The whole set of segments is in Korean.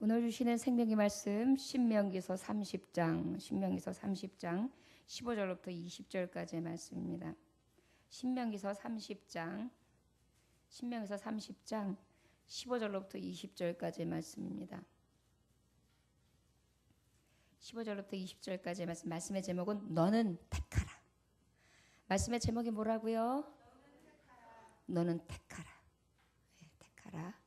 오늘 주시는 생명의 말씀 신명기서 30장 15절부터 20절까지의 말씀입니다. 신명기서 30장 15절부터 20절까지의 말씀입니다. 15절부터 20절까지의 말씀의 제목은 너는 택하라. 말씀의 제목이 뭐라고요? 너는 택하라. 택하라.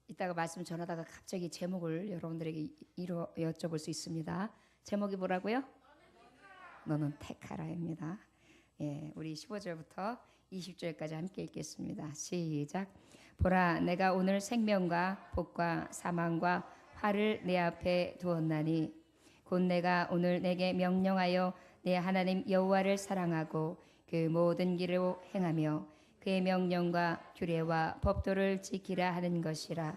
이따가 말씀 전하다가 갑자기 제목을 여러분들에게 여쭤볼 수 있습니다. 제목이 뭐라고요? 너는 택하라입니다. 우리 15절부터 20절까지 함께 읽겠습니다. 시작. 보라, 내가 오늘 생명과 복과 사망과 화를 내 앞에 두었나니 곧 내가 오늘 내게 명령하여 내 하나님 여호와를 사랑하고 그 모든 길로 행하며 그의 명령과 규례와 법도를 지키라 하는 것이라.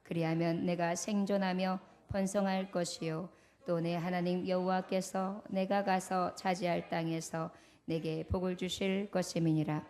그리하면 내가 생존하며 번성할 것이요 또 내 하나님 여호와께서 내가 가서 차지할 땅에서 내게 복을 주실 것임이니라.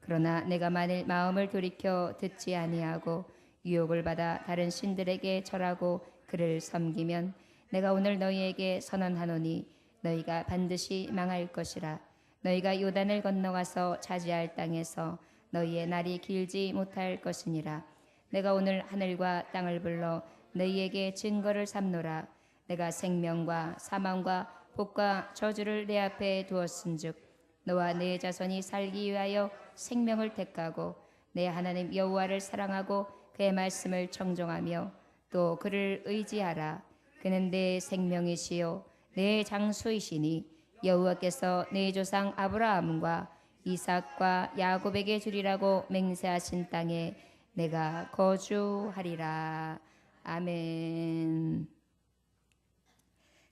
그러나 내가 만일 마음을 돌이켜 듣지 아니하고 유혹을 받아 다른 신들에게 절하고 그를 섬기면 내가 오늘 너희에게 선언하노니 너희가 반드시 망할 것이라. 너희가 요단을 건너가서 차지할 땅에서 너희의 날이 길지 못할 것이니라. 내가 오늘 하늘과 땅을 불러 너희에게 증거를 삼노라. 내가 생명과 사망과 복과 저주를 내 앞에 두었은즉 너와 내 자손이 살기 위하여 생명을 택하고 내 하나님 여호와를 사랑하고 그의 말씀을 청종하며 또 그를 의지하라. 그는 내 생명이시요 내 장수이시니 여호와께서 내 조상 아브라함과 이삭과 야곱에게 주리라고 맹세하신 땅에 내가 거주하리라. 아멘.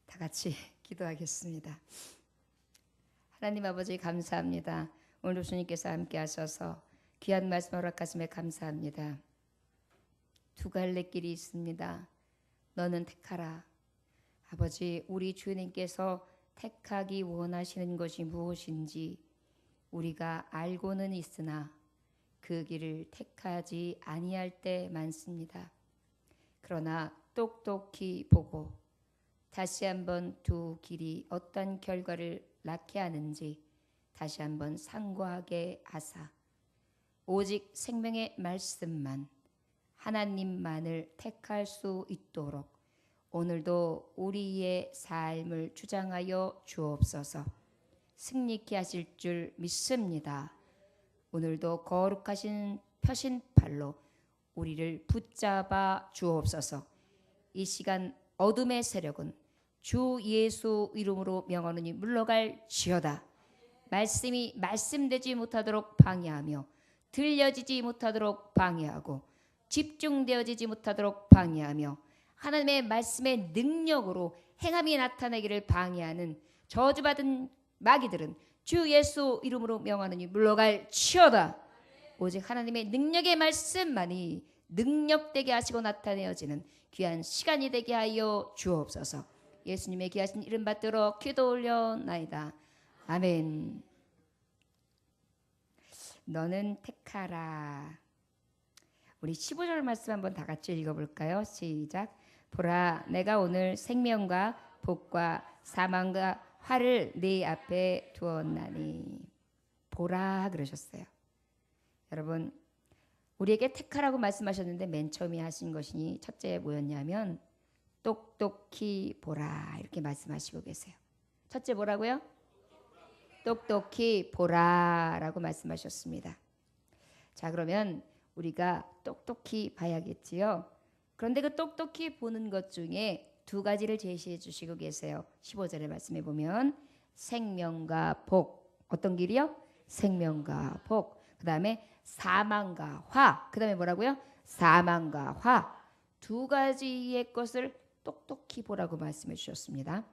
다 같이 기도하겠습니다. 하나님 아버지 감사합니다. 오늘 주님께서 함께 하셔서 귀한 말씀 허락하심에 감사합니다. 두 갈래 길이 있습니다. 너는 택하라. 아버지, 우리 주님께서 택하기 원하시는 것이 무엇인지 우리가 알고는 있으나 그 길을 택하지 아니할 때 많습니다. 그러나 똑똑히 보고 다시 한번 두 길이 어떤 결과를 낳게 하는지 다시 한번 상고하게 하사 오직 생명의 말씀만 하나님만을 택할 수 있도록 오늘도 우리의 삶을 주장하여 주옵소서. 승리케 하실 줄 믿습니다. 오늘도 거룩하신 표신팔로 우리를 붙잡아 주옵소서. 이 시간 어둠의 세력은 주 예수 이름으로 명하노니 물러갈지어다. 말씀이 말씀되지 못하도록 방해하며 들려지지 못하도록 방해하고 집중되어지지 못하도록 방해하며 하나님의 말씀의 능력으로 행함이 나타나기를 방해하는 저주받은 마귀들은 주 예수 이름으로 명하노니 물러갈지어다. 오직 하나님의 능력의 말씀만이 능력되게 하시고 나타내어지는 귀한 시간이 되게 하여 주옵소서. 예수님의 귀하신 이름 받들어 기도 올려나이다. 아멘. 너는 택하라. 우리 15절 말씀 한번 다 같이 읽어볼까요? 시작. 보라, 내가 오늘 생명과 복과 사망과 화를 네 앞에 두었나니. 보라 그러셨어요. 여러분, 우리에게 택하라고 말씀하셨는데 맨 처음에 하신 것이 첫째 뭐였냐면 똑똑히 보라 이렇게 말씀하시고 계세요. 첫째 뭐라고요? 똑똑히 보라라고 말씀하셨습니다. 자, 그러면 우리가 똑똑히 봐야겠지요. 그런데 그 똑똑히 보는 것 중에 두 가지를 제시해 주시고 계세요. 15절의 말씀에 보면 생명과 복. 어떤 길이요? 생명과 복. 그 다음에 사망과 화. 그 다음에 뭐라고요? 사망과 화. 두 가지의 것을 똑똑히 보라고 말씀해 주셨습니다.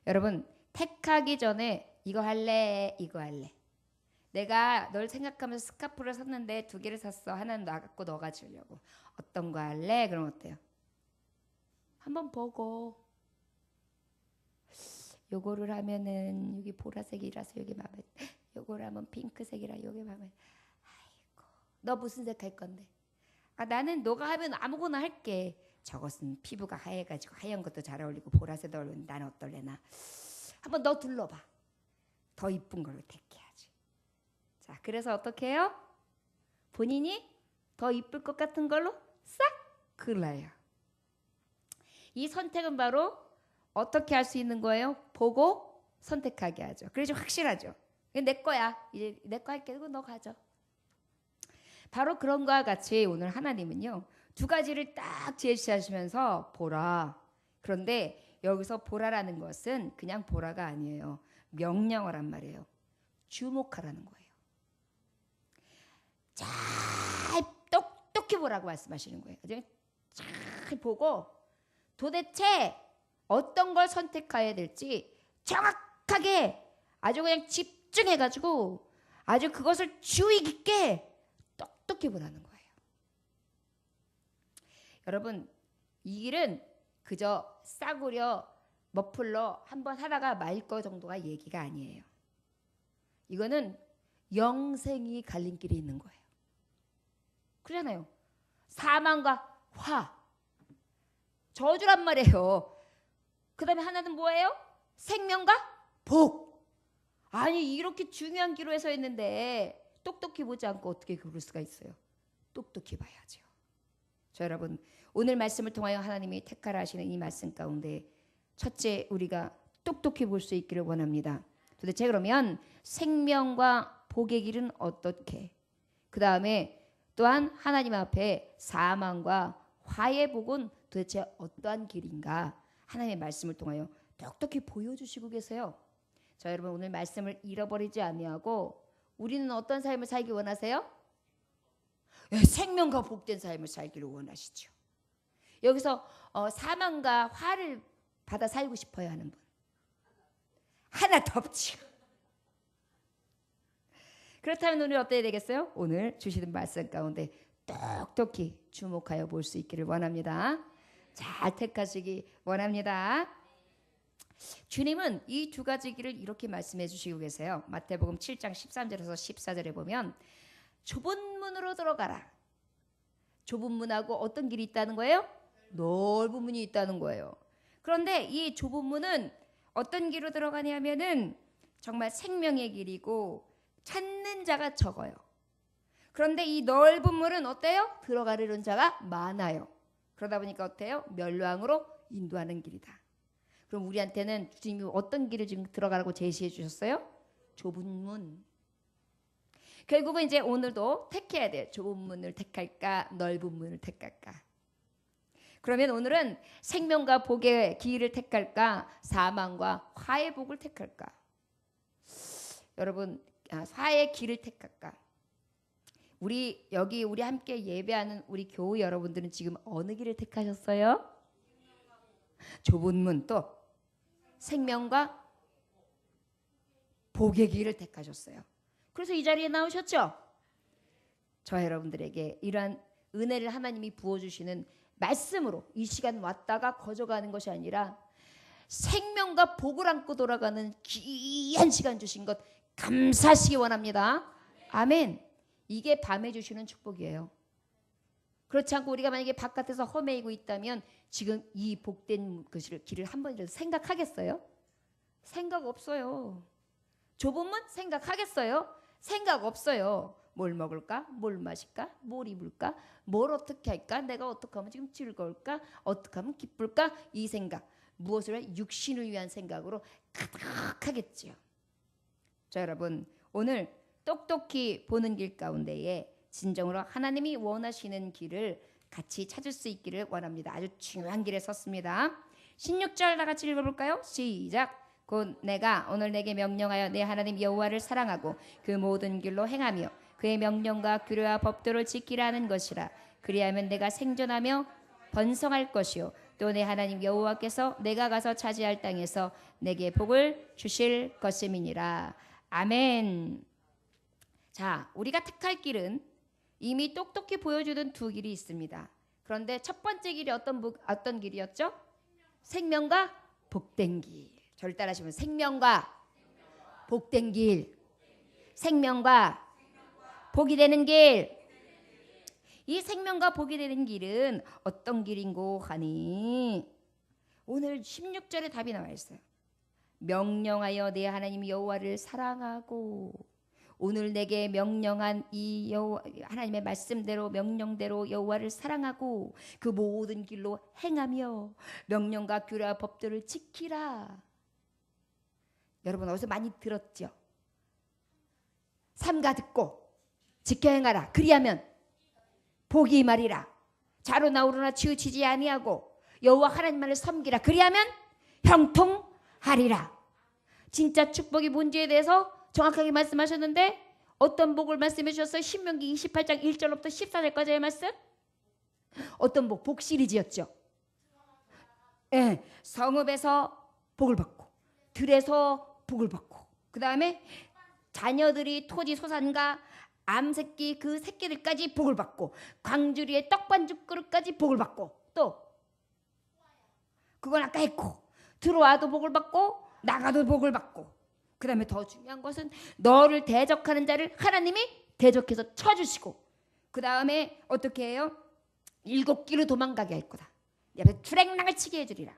여러분, 택하기 전에 이거 할래, 이거 할래. 내가 널 생각하면서 스카프를 샀는데 두 개를 샀어. 하나는 나 갖고 너가 주려고. 어떤 거 할래? 그럼 어때요? 한번 보고 요거를 하면은 여기 보라색이라서 여기 마음에, 요거를 하면 핑크색이라 여기 마음에. 아이고, 너 무슨 색 할 건데? 아, 나는 너가 하면 아무거나 할게. 저것은 피부가 하얘가지고 하얀 것도 잘 어울리고 보라색도 어울리는데 나는 어떨래나. 한번 너 둘러봐. 더 이쁜 걸로 택해야지. 자, 그래서 어떻게 해요? 본인이 더 이쁠 것 같은 걸로 싹 골라요. 이 선택은 바로 어떻게 할 수 있는 거예요? 보고 선택하게 하죠. 그래서 확실하죠. 이게 내 거야. 이제 내 거 할게. 이거 너 가져. 바로 그런 것과 같이 오늘 하나님은요. 두 가지를 딱 제시하시면서 보라. 그런데 여기서 보라라는 것은 그냥 보라가 아니에요. 명령어란 말이에요. 주목하라는 거예요. 잘 똑똑히 보라고 말씀하시는 거예요. 잘 보고 도대체 어떤 걸 선택해야 될지 정확하게 아주 그냥 집중해가지고 아주 그것을 주의 깊게 똑똑히 보라는 거예요. 여러분, 이 길은 그저 싸구려 머플러 한번 하다가 말 거 정도가 얘기가 아니에요. 이거는 영생이 갈림길이 있는 거예요. 그러잖아요. 사망과 화, 저주란 말이에요. 그 다음에 하나는 뭐예요? 생명과 복. 아니 이렇게 중요한 기로에 서 있는데 똑똑히 보지 않고 어떻게 그럴 수가 있어요? 똑똑히 봐야죠. 자, 여러분, 오늘 말씀을 통하여 하나님이 택하라 하시는 이 말씀 가운데 첫째, 우리가 똑똑히 볼 수 있기를 원합니다. 도대체 그러면 생명과 복의 길은 어떻게? 그 다음에 또한 하나님 앞에 사망과 화의 복은 도대체 어떠한 길인가? 하나님의 말씀을 통하여 똑똑히 보여주시고 계세요. 자, 여러분, 오늘 말씀을 잃어버리지 아니하고 우리는 어떤 삶을 살기 원하세요? 생명과 복된 삶을 살기를 원하시죠. 여기서 사망과 화를 받아 살고 싶어야 하는 분 하나도 없지요. 그렇다면 오늘 어때야 되겠어요? 오늘 주시는 말씀 가운데 똑똑히 주목하여 볼 수 있기를 원합니다. 잘 택하시기 원합니다. 주님은 이 두 가지 길을 이렇게 말씀해 주시고 계세요. 마태복음 7장 13절에서 14절에 보면 좁은 문으로 들어가라. 좁은 문하고 어떤 길이 있다는 거예요? 넓은 문이 있다는 거예요. 그런데 이 좁은 문은 어떤 길로 들어가냐면은 정말 생명의 길이고 찾는 자가 적어요. 그런데 이 넓은 문은 어때요? 들어가려는 자가 많아요. 그러다 보니까 어때요? 멸망으로 인도하는 길이다. 그럼 우리한테는 주님이 어떤 길을 지금 들어가라고 제시해 주셨어요? 좁은 문. 결국은 이제 오늘도 택해야 돼요. 좁은 문을 택할까? 넓은 문을 택할까? 그러면 오늘은 생명과 복의 길을 택할까? 사망과 화의 복을 택할까? 여러분, 화의 길을 택할까? 우리 함께 예배하는 우리 교우 여러분들은 지금 어느 길을 택하셨어요? 좁은 문, 또 생명과 복의 길을 택하셨어요. 그래서 이 자리에 나오셨죠? 저 여러분들에게 이러한 은혜를 하나님이 부어주시는 말씀으로 이 시간 왔다가 거저가는 것이 아니라 생명과 복을 안고 돌아가는 귀한 시간 주신 것 감사하시기 원합니다. 아멘. 이게 밤에 주시는 축복이에요. 그렇지 않고 우리가 만약에 바깥에서 험해이고 있다면 지금 이 복된 길을 한 번이라도 생각하겠어요? 생각 없어요. 좁은 문 생각하겠어요? 생각 없어요. 뭘 먹을까? 뭘 마실까? 뭘 입을까? 뭘 어떻게 할까? 내가 어떻게 하면 지금 즐거울까? 어떻게 하면 기쁠까? 이 생각. 무엇을 해? 육신을 위한 생각으로 가득하겠지요. 자, 여러분, 오늘 똑똑히 보는 길 가운데에 진정으로 하나님이 원하시는 길을 같이 찾을 수 있기를 원합니다. 아주 중요한 길에 섰습니다. 16절 다 같이 읽어볼까요? 시작. 곧 내가 오늘 내게 명령하여 내 하나님 여호와를 사랑하고 그 모든 길로 행하며 그의 명령과 규례와 법도를 지키라 하는 것이라. 그리하면 내가 생존하며 번성할 것이요 또 내 하나님 여호와께서 내가 가서 차지할 땅에서 내게 복을 주실 것임이니라. 아멘. 자, 우리가 택할 길은 이미 똑똑히 보여주는 두 길이 있습니다. 그런데 첫 번째 길이 어떤 길이었죠? 생명과 복된 길. 저를 따라하시면 생명과 복된 길. 생명과 복이 되는 길. 이 생명과 복이 되는 길은 어떤 길인고 하니 오늘 16절에 답이 나와 있어요. 명령하여 내 하나님 여호와를 사랑하고 오늘 내게 명령한 이 하나님의 말씀대로 명령대로 여호와를 사랑하고 그 모든 길로 행하며 명령과 규례와 법들을 지키라. 여러분 어디서 많이 들었죠? 삼가 듣고 지켜 행하라. 그리하면 복이 임하리라. 자로 나오르나 치우치지 아니하고 여호와 하나님만을 섬기라. 그리하면 형통하리라. 진짜 축복이 뭔지에 대해서 정확하게 말씀하셨는데 어떤 복을 말씀해 주셨어요? 신명기 28장 1절부터 14절까지의 말씀. 어떤 복? 복 시리즈였죠. 네, 성읍에서 복을 받고 들에서 복을 받고 그 다음에 자녀들이 토지 소산과 암새끼 그 새끼들까지 복을 받고 광주리의 떡반죽 그릇까지 복을 받고 또 그건 아까 했고 들어와도 복을 받고 나가도 복을 받고 그 다음에 더 중요한 것은 너를 대적하는 자를 하나님이 대적해서 쳐주시고 그 다음에 어떻게 해요? 7길로 도망가게 할 거다. 옆에 주랭랑을 치게 해주리라.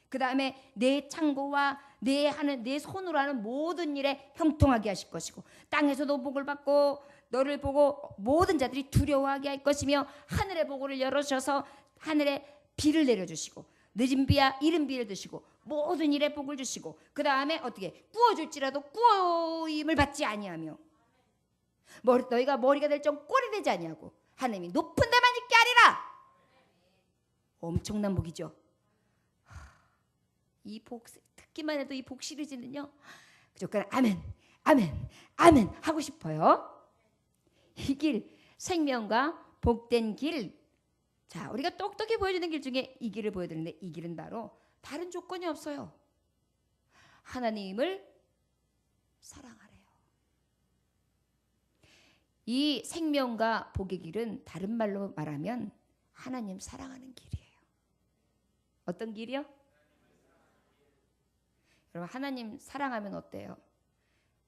그 다음에 내 창고와 내 손으로 하는 모든 일에 형통하게 하실 것이고 땅에서도 복을 받고 너를 보고 모든 자들이 두려워하게 할 것이며 하늘의 복을 열어주셔서 하늘에 비를 내려주시고 늦은 비와 이른 비를 드시고 모든 일에 복을 주시고 그 다음에 어떻게 구워줄지라도 구워임을 받지 아니하며 너희가 머리가 될 정 꼴이 되지 아니하고 하나님이 높은 데만 있게 하리라. 엄청난 복이죠. 이 복 듣기만 해도 이 복 시리즈는요 무조건 아멘 아멘 아멘 하고 싶어요. 이 길 생명과 복된 길. 자, 우리가 똑똑히 보여주는 길 중에 이 길을 보여드리는데 이 길은 바로 다른 조건이 없어요. 하나님을 사랑하래요. 이 생명과 복의 길은 다른 말로 말하면 하나님 사랑하는 길이에요. 어떤 길이요? 여러분 하나님 사랑하면 어때요?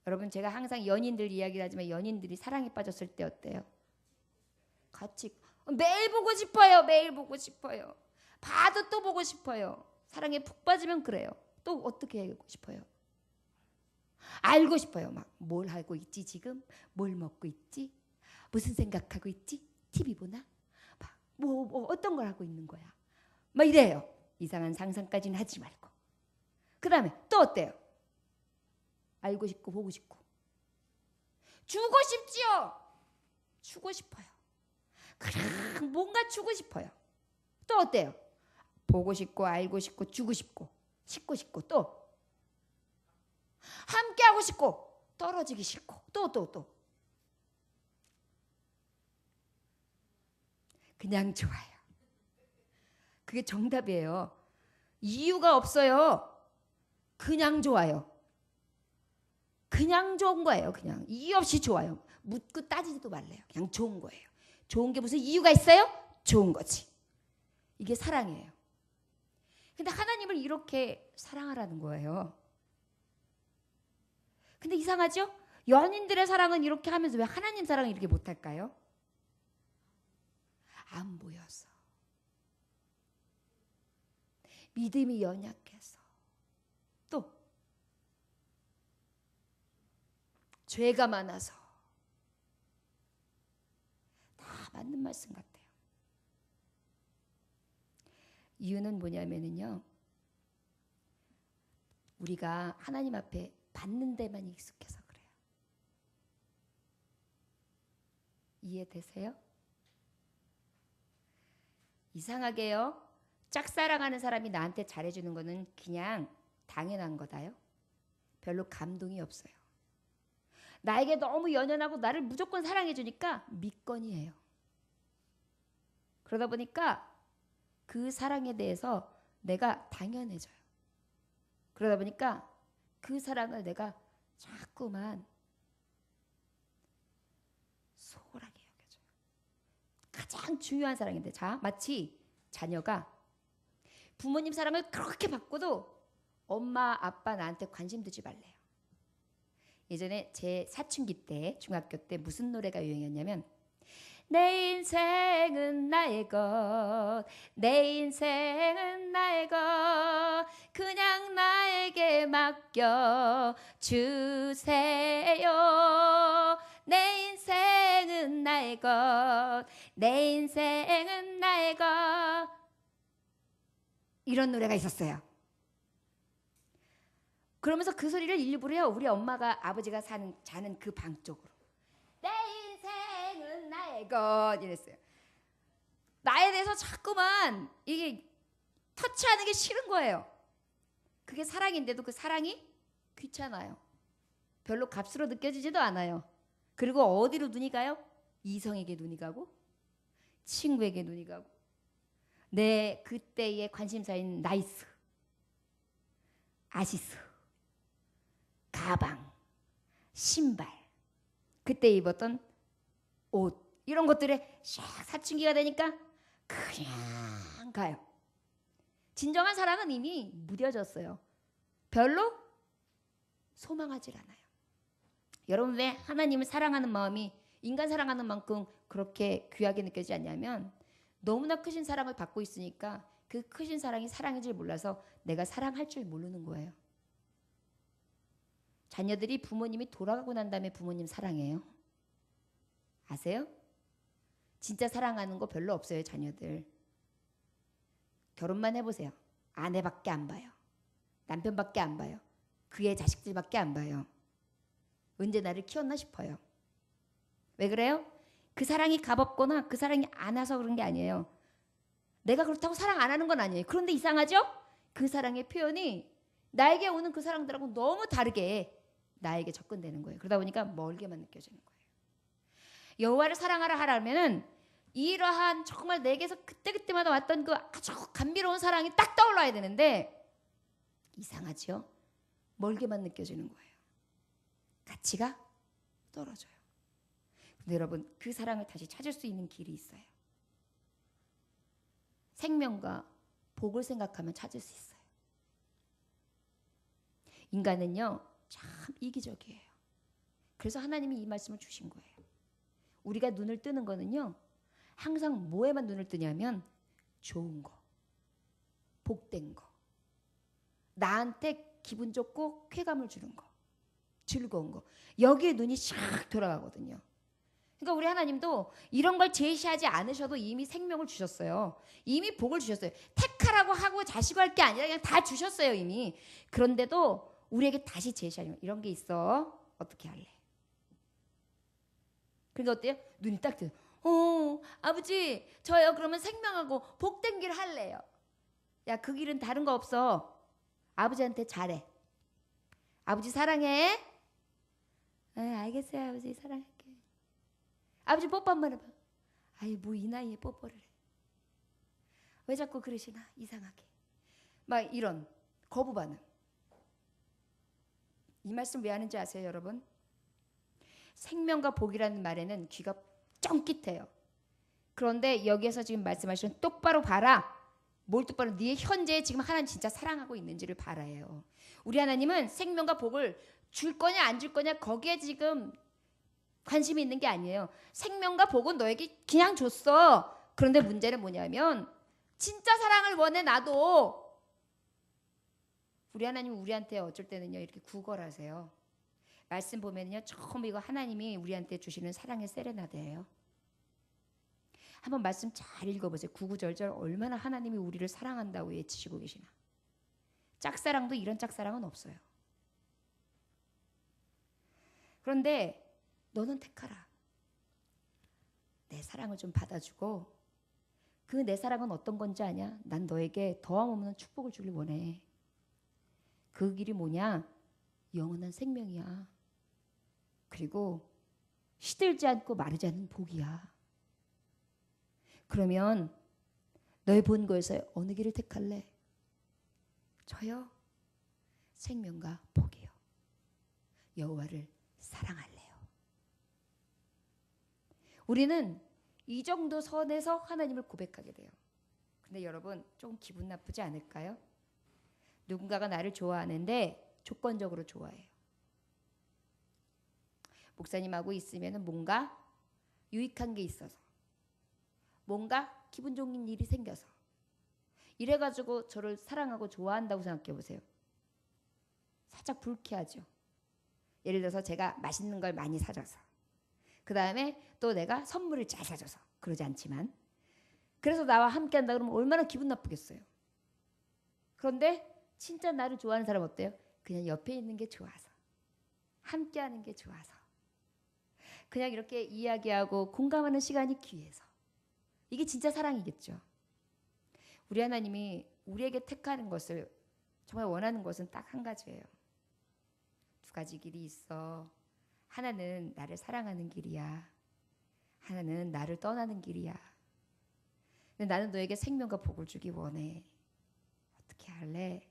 여러분 제가 항상 연인들 이야기를 하지만 연인들이 사랑에 빠졌을 때 어때요? 같이 매일 보고 싶어요. 매일 보고 싶어요. 봐도 또 보고 싶어요. 사랑에 푹 빠지면 그래요. 또 어떻게 하고 싶어요? 알고 싶어요. 막 뭘 하고 있지 지금? 뭘 먹고 있지? 무슨 생각하고 있지? TV 보나? 뭐 어떤 걸 하고 있는 거야? 막 이래요. 이상한 상상까지는 하지 말고. 그 다음에 또 어때요? 알고 싶고 보고 싶고 주고 싶지요. 주고 싶어요. 그냥 뭔가 주고 싶어요. 또 어때요? 보고 싶고 알고 싶고 주고 싶고 씻고 싶고 또 함께 하고 싶고 떨어지기 싫고 또 그냥 좋아요. 그게 정답이에요. 이유가 없어요. 그냥 좋아요. 그냥 좋은 거예요. 그냥 이유 없이 좋아요. 묻고 따지지도 말래요. 그냥 좋은 거예요. 좋은 게 무슨 이유가 있어요? 좋은 거지. 이게 사랑이에요. 근데 하나님을 이렇게 사랑하라는 거예요. 근데 이상하죠? 연인들의 사랑은 이렇게 하면서 왜 하나님 사랑을 이렇게 못할까요? 안 보여서. 믿음이 연약해서. 또 죄가 많아서. 다 맞는 말씀 같아요. 이유는 뭐냐면요. 우리가 하나님 앞에 받는 데만 익숙해서 그래요. 이해되세요? 이상하게요. 짝사랑하는 사람이 나한테 잘해주는 거는 그냥 당연한 거다요. 별로 감동이 없어요. 나에게 너무 연연하고 나를 무조건 사랑해주니까 믿거니예요. 그러다 보니까 그 사랑에 대해서 내가 당연해져요. 그러다 보니까 그 사랑을 내가 자꾸만 소홀하게 여겨져요. 가장 중요한 사랑인데, 자, 마치 자녀가 부모님 사랑을 그렇게 받고도 엄마 아빠 나한테 관심 두지 말래요. 예전에 제 사춘기 때 중학교 때 무슨 노래가 유행이었냐면 내 인생은 나의 것, 내 인생은 나의 것, 그냥 나에게 맡겨 주세요. 내 인생은 나의 것, 내 인생은 나의 것. 이런 노래가 있었어요. 그러면서 그 소리를 일부러요, 우리 엄마가 아버지가 자는 그 방 쪽으로, 내 인생은 나의 것 이랬어요. 나에 대해서 자꾸만 이게 터치하는 게 싫은 거예요. 그게 사랑인데도 그 사랑이 귀찮아요. 별로 값으로 느껴지지도 않아요. 그리고 어디로 눈이 가요? 이성에게 눈이 가고 친구에게 눈이 가고 내 그때의 관심사인 나이스, 아시스, 가방, 신발, 그때 입었던 옷, 이런 것들에 샥 사춘기가 되니까 그냥 가요. 진정한 사랑은 이미 무뎌졌어요. 별로 소망하질 않아요. 여러분, 왜 하나님을 사랑하는 마음이 인간 사랑하는 만큼 그렇게 귀하게 느껴지지 않냐면, 너무나 크신 사랑을 받고 있으니까 그 크신 사랑이 사랑인 줄 몰라서 내가 사랑할 줄 모르는 거예요. 자녀들이 부모님이 돌아가고 난 다음에 부모님 사랑해요. 아세요? 진짜 사랑하는 거 별로 없어요, 자녀들. 결혼만 해보세요. 아내밖에 안 봐요. 남편밖에 안 봐요. 그의 자식들밖에 안 봐요. 언제 나를 키웠나 싶어요. 왜 그래요? 그 사랑이 값없거나 그 사랑이 안 와서 그런 게 아니에요. 내가 그렇다고 사랑 안 하는 건 아니에요. 그런데 이상하죠? 그 사랑의 표현이 나에게 오는 그 사랑들하고 너무 다르게 나에게 접근되는 거예요. 그러다 보니까 멀게만 느껴지는 거예요. 여호와를 사랑하라 하라면은 이러한 정말 내게서 그때그때마다 왔던 그 아주 감미로운 사랑이 딱 떠올라야 되는데, 이상하죠? 멀게만 느껴지는 거예요. 가치가 떨어져요. 근데 여러분, 그 사랑을 다시 찾을 수 있는 길이 있어요. 생명과 복을 생각하면 찾을 수 있어요. 인간은요, 참 이기적이에요. 그래서 하나님이 이 말씀을 주신 거예요. 우리가 눈을 뜨는 거는요, 항상 뭐에만 눈을 뜨냐면 좋은 거, 복된 거, 나한테 기분 좋고 쾌감을 주는 거, 즐거운 거, 여기에 눈이 샥 돌아가거든요. 그러니까 우리 하나님도 이런 걸 제시하지 않으셔도 이미 생명을 주셨어요. 이미 복을 주셨어요. 택하라고 하고 자시고 할 게 아니라 그냥 다 주셨어요, 이미. 그런데도 우리에게 다시 제시하면 이런 게 있어. 어떻게 할래? 그러니까 어때요? 눈이 딱 뜨요. 아버지, 저요 그러면 생명하고 복된 길 할래요. 야, 그 길은 다른 거 없어. 아버지한테 잘해. 아버지 사랑해. 알겠어요, 아버지 사랑할게. 아버지 뽀뽀 한번 해봐. 아이, 뭐 이 나이에 뽀뽀를 해. 왜 자꾸 그러시나, 이상하게. 막 이런 거부 반응. 이 말씀 왜 하는지 아세요, 여러분? 생명과 복이라는 말에는 귀가 쫑깃해요. 그런데 여기에서 지금 말씀하시는 똑바로 봐라. 뭘 똑바로? 네 현재에 지금 하나님 진짜 사랑하고 있는지를 바라요. 우리 하나님은 생명과 복을 줄 거냐 안 줄 거냐 거기에 지금 관심이 있는 게 아니에요. 생명과 복은 너에게 그냥 줬어. 그런데 문제는 뭐냐면 진짜 사랑을 원해. 나도. 우리 하나님은 우리한테 어쩔 때는요 이렇게 구걸하세요. 말씀 보면요 처음 이거 하나님이 우리한테 주시는 사랑의 세레나데예요. 한번 말씀 잘 읽어보세요. 구구절절 얼마나 하나님이 우리를 사랑한다고 외치시고 계시나. 짝사랑도 이런 짝사랑은 없어요. 그런데 너는 택하라. 내 사랑을 좀 받아주고, 그 내 사랑은 어떤 건지 아냐? 난 너에게 더함 없는 축복을 주길 원해. 그 길이 뭐냐? 영원한 생명이야. 그리고 시들지 않고 마르지 않는 복이야. 그러면 너의 본거에서 어느 길을 택할래? 저요? 생명과 복이요. 여호와를 사랑할래요. 우리는 이 정도 선에서 하나님을 고백하게 돼요. 근데 여러분 좀 기분 나쁘지 않을까요? 누군가가 나를 좋아하는데 조건적으로 좋아해요. 목사님하고 있으면 뭔가 유익한 게 있어서, 뭔가 기분 좋은 일이 생겨서 이래가지고 저를 사랑하고 좋아한다고 생각해 보세요. 살짝 불쾌하죠. 예를 들어서 제가 맛있는 걸 많이 사줘서, 그 다음에 또 내가 선물을 잘 사줘서, 그러지 않지만 그래서 나와 함께 한다 그러면 얼마나 기분 나쁘겠어요. 그런데 진짜 나를 좋아하는 사람 어때요? 그냥 옆에 있는 게 좋아서, 함께 하는 게 좋아서, 그냥 이렇게 이야기하고 공감하는 시간이 귀해서. 이게 진짜 사랑이겠죠. 우리 하나님이 우리에게 택하는 것을, 정말 원하는 것은 딱 한 가지예요. 두 가지 길이 있어. 하나는 나를 사랑하는 길이야. 하나는 나를 떠나는 길이야. 근데 나는 너에게 생명과 복을 주기 원해. 어떻게 할래?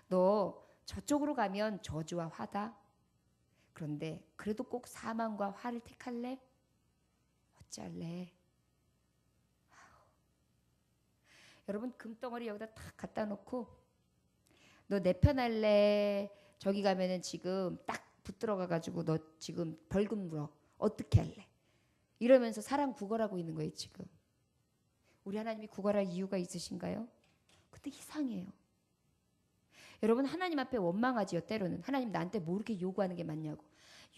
너 저쪽으로 가면 저주와 화다. 그런데 그래도 꼭 사망과 화를 택할래? 어찌할래? 여러분, 금덩어리 여기다 탁 갖다 놓고 너 내 편 할래? 저기 가면은 지금 딱 붙들어가 가지고 너 지금 벌금 물어. 어떻게 할래? 이러면서 사랑 구걸하고 있는 거예요 지금. 우리 하나님이 구걸할 이유가 있으신가요? 근데 이상해요. 여러분, 하나님 앞에 원망하지요. 때로는 하나님 나한테 뭐 이렇게 요구하는 게 많냐고.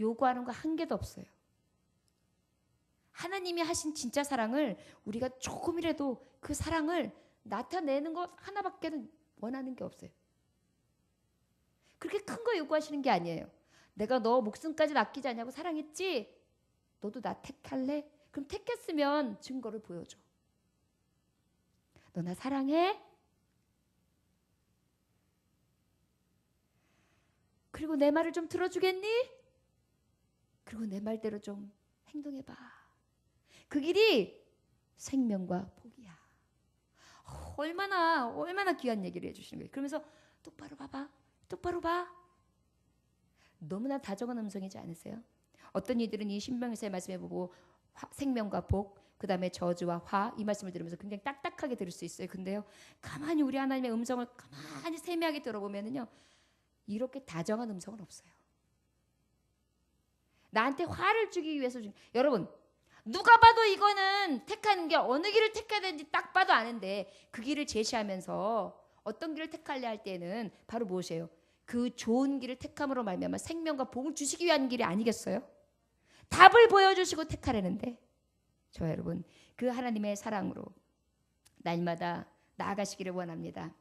요구하는 거 한 개도 없어요. 하나님이 하신 진짜 사랑을 우리가 조금이라도 그 사랑을 나타내는 것 하나밖에는 원하는 게 없어요. 그렇게 큰 거 요구하시는 게 아니에요. 내가 너 목숨까지 아끼지 않냐고 사랑했지? 너도 나 택할래? 그럼 택했으면 증거를 보여줘. 너 나 사랑해? 그리고 내 말을 좀 들어주겠니? 그리고 내 말대로 좀 행동해봐. 그 길이 생명과 복이야. 얼마나 귀한 얘기를 해주시는 거예요. 그러면서 똑바로 봐봐. 똑바로 봐. 너무나 다정한 음성이지 않으세요? 어떤 이들은 이 신명기서의 말씀을 보고 생명과 복, 그 다음에 저주와 화, 이 말씀을 들으면서 굉장히 딱딱하게 들을 수 있어요. 근데요, 가만히 우리 하나님의 음성을 가만히 세미하게 들어보면은요, 이렇게 다정한 음성은 없어요. 나한테 화를 주기 위해서 여러분, 누가 봐도 이거는 택하는 게 어느 길을 택해야 되는지 딱 봐도 아는데 그 길을 제시하면서 어떤 길을 택할래 할 때는 바로 무엇이에요? 그 좋은 길을 택함으로 말미암아 생명과 복을 주시기 위한 길이 아니겠어요? 답을 보여주시고 택하려는데, 저 여러분, 그 하나님의 사랑으로 날마다 나아가시기를 원합니다.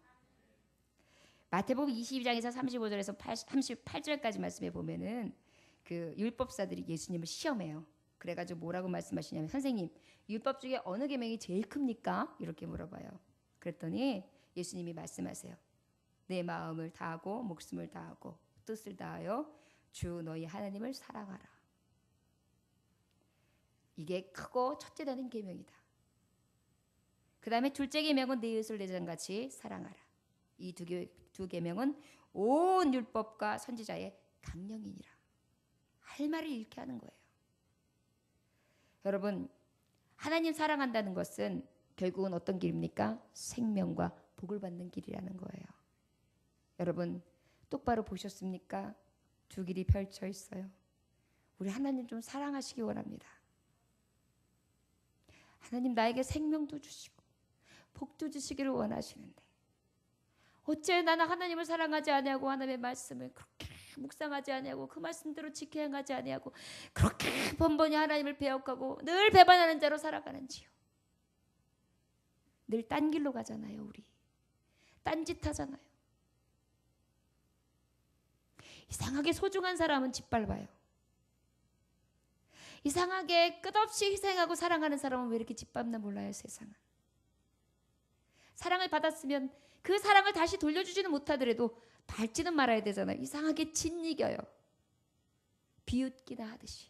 마태복음 22장에서 35절에서 38절까지 말씀해 보면은 그 율법사들이 예수님을 시험해요. 그래가지고 뭐라고 말씀하시냐면, 선생님, 율법 중에 어느 계명이 제일 큽니까? 이렇게 물어봐요. 그랬더니 예수님이 말씀하세요. 내 마음을 다하고 목숨을 다하고 뜻을 다하여 주 너희 하나님을 사랑하라. 이게 크고 첫째 되는 계명이다. 그 다음에 둘째 계명은 내 이웃을 내 자신같이 사랑하라. 이 두 계명은 온 율법과 선지자의 강령이니라. 할 말을 잃게 하는 거예요. 여러분, 하나님 사랑한다는 것은 결국은 어떤 길입니까? 생명과 복을 받는 길이라는 거예요. 여러분, 똑바로 보셨습니까? 두 길이 펼쳐 있어요. 우리 하나님 좀 사랑하시기 원합니다. 하나님 나에게 생명도 주시고 복도 주시기를 원하시는데 어째 나는 하나님을 사랑하지 아니하고 하나님의 말씀을 그렇게 묵상하지 아니하고 그 말씀대로 지켜 행하지 아니하고 그렇게 번번이 하나님을 배역하고 늘 배반하는 자로 살아가는지요. 늘 딴 길로 가잖아요. 우리 딴짓 하잖아요. 이상하게 소중한 사람은 짓밟아요. 이상하게 끝없이 희생하고 사랑하는 사람은 왜 이렇게 짓밟나 몰라요. 세상은. 사랑을 받았으면 그 사랑을 다시 돌려주지는 못하더라도 밟지는 말아야 되잖아요. 이상하게 짓이겨요. 비웃기나 하듯이.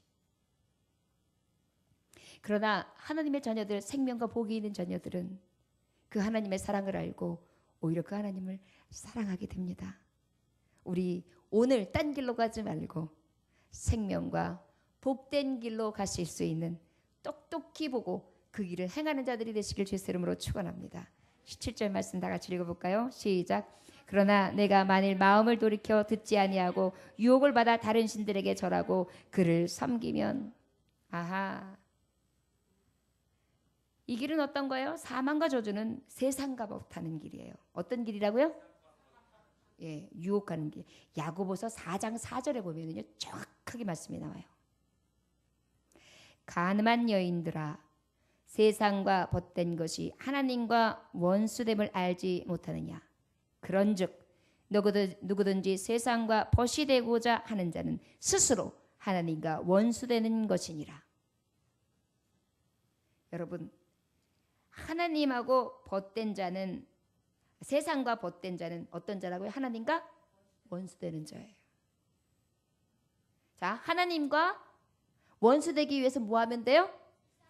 그러나 하나님의 자녀들, 생명과 복이 있는 자녀들은 그 하나님의 사랑을 알고 오히려 그 하나님을 사랑하게 됩니다. 우리 오늘 딴 길로 가지 말고 생명과 복된 길로 가실 수 있는 똑똑히 보고 그 길을 행하는 자들이 되시길 주의 이름으로 축원합니다. 17절 말씀 다 같이 읽어볼까요? 시작. 그러나 내가 만일 마음을 돌이켜 듣지 아니하고 유혹을 받아 다른 신들에게 절하고 그를 섬기면, 아하, 이 길은 어떤 거예요? 사망과 저주는 세상과 법하는 길이에요. 어떤 길이라고요? 예, 유혹하는 길. 야고보서 4장 4절에 보면은요, 정확하게 말씀이 나와요. 가늠한 여인들아, 세상과 벗된 것이 하나님과 원수됨을 알지 못하느냐. 그런즉 누구든지 세상과 벗이 되고자 하는 자는 스스로 하나님과 원수되는 것이니라. 여러분, 하나님하고 벗된 자는, 세상과 벗된 자는 어떤 자라고요? 하나님과 원수되는 자예요. 자, 하나님과 원수되기 위해서 뭐 하면 돼요?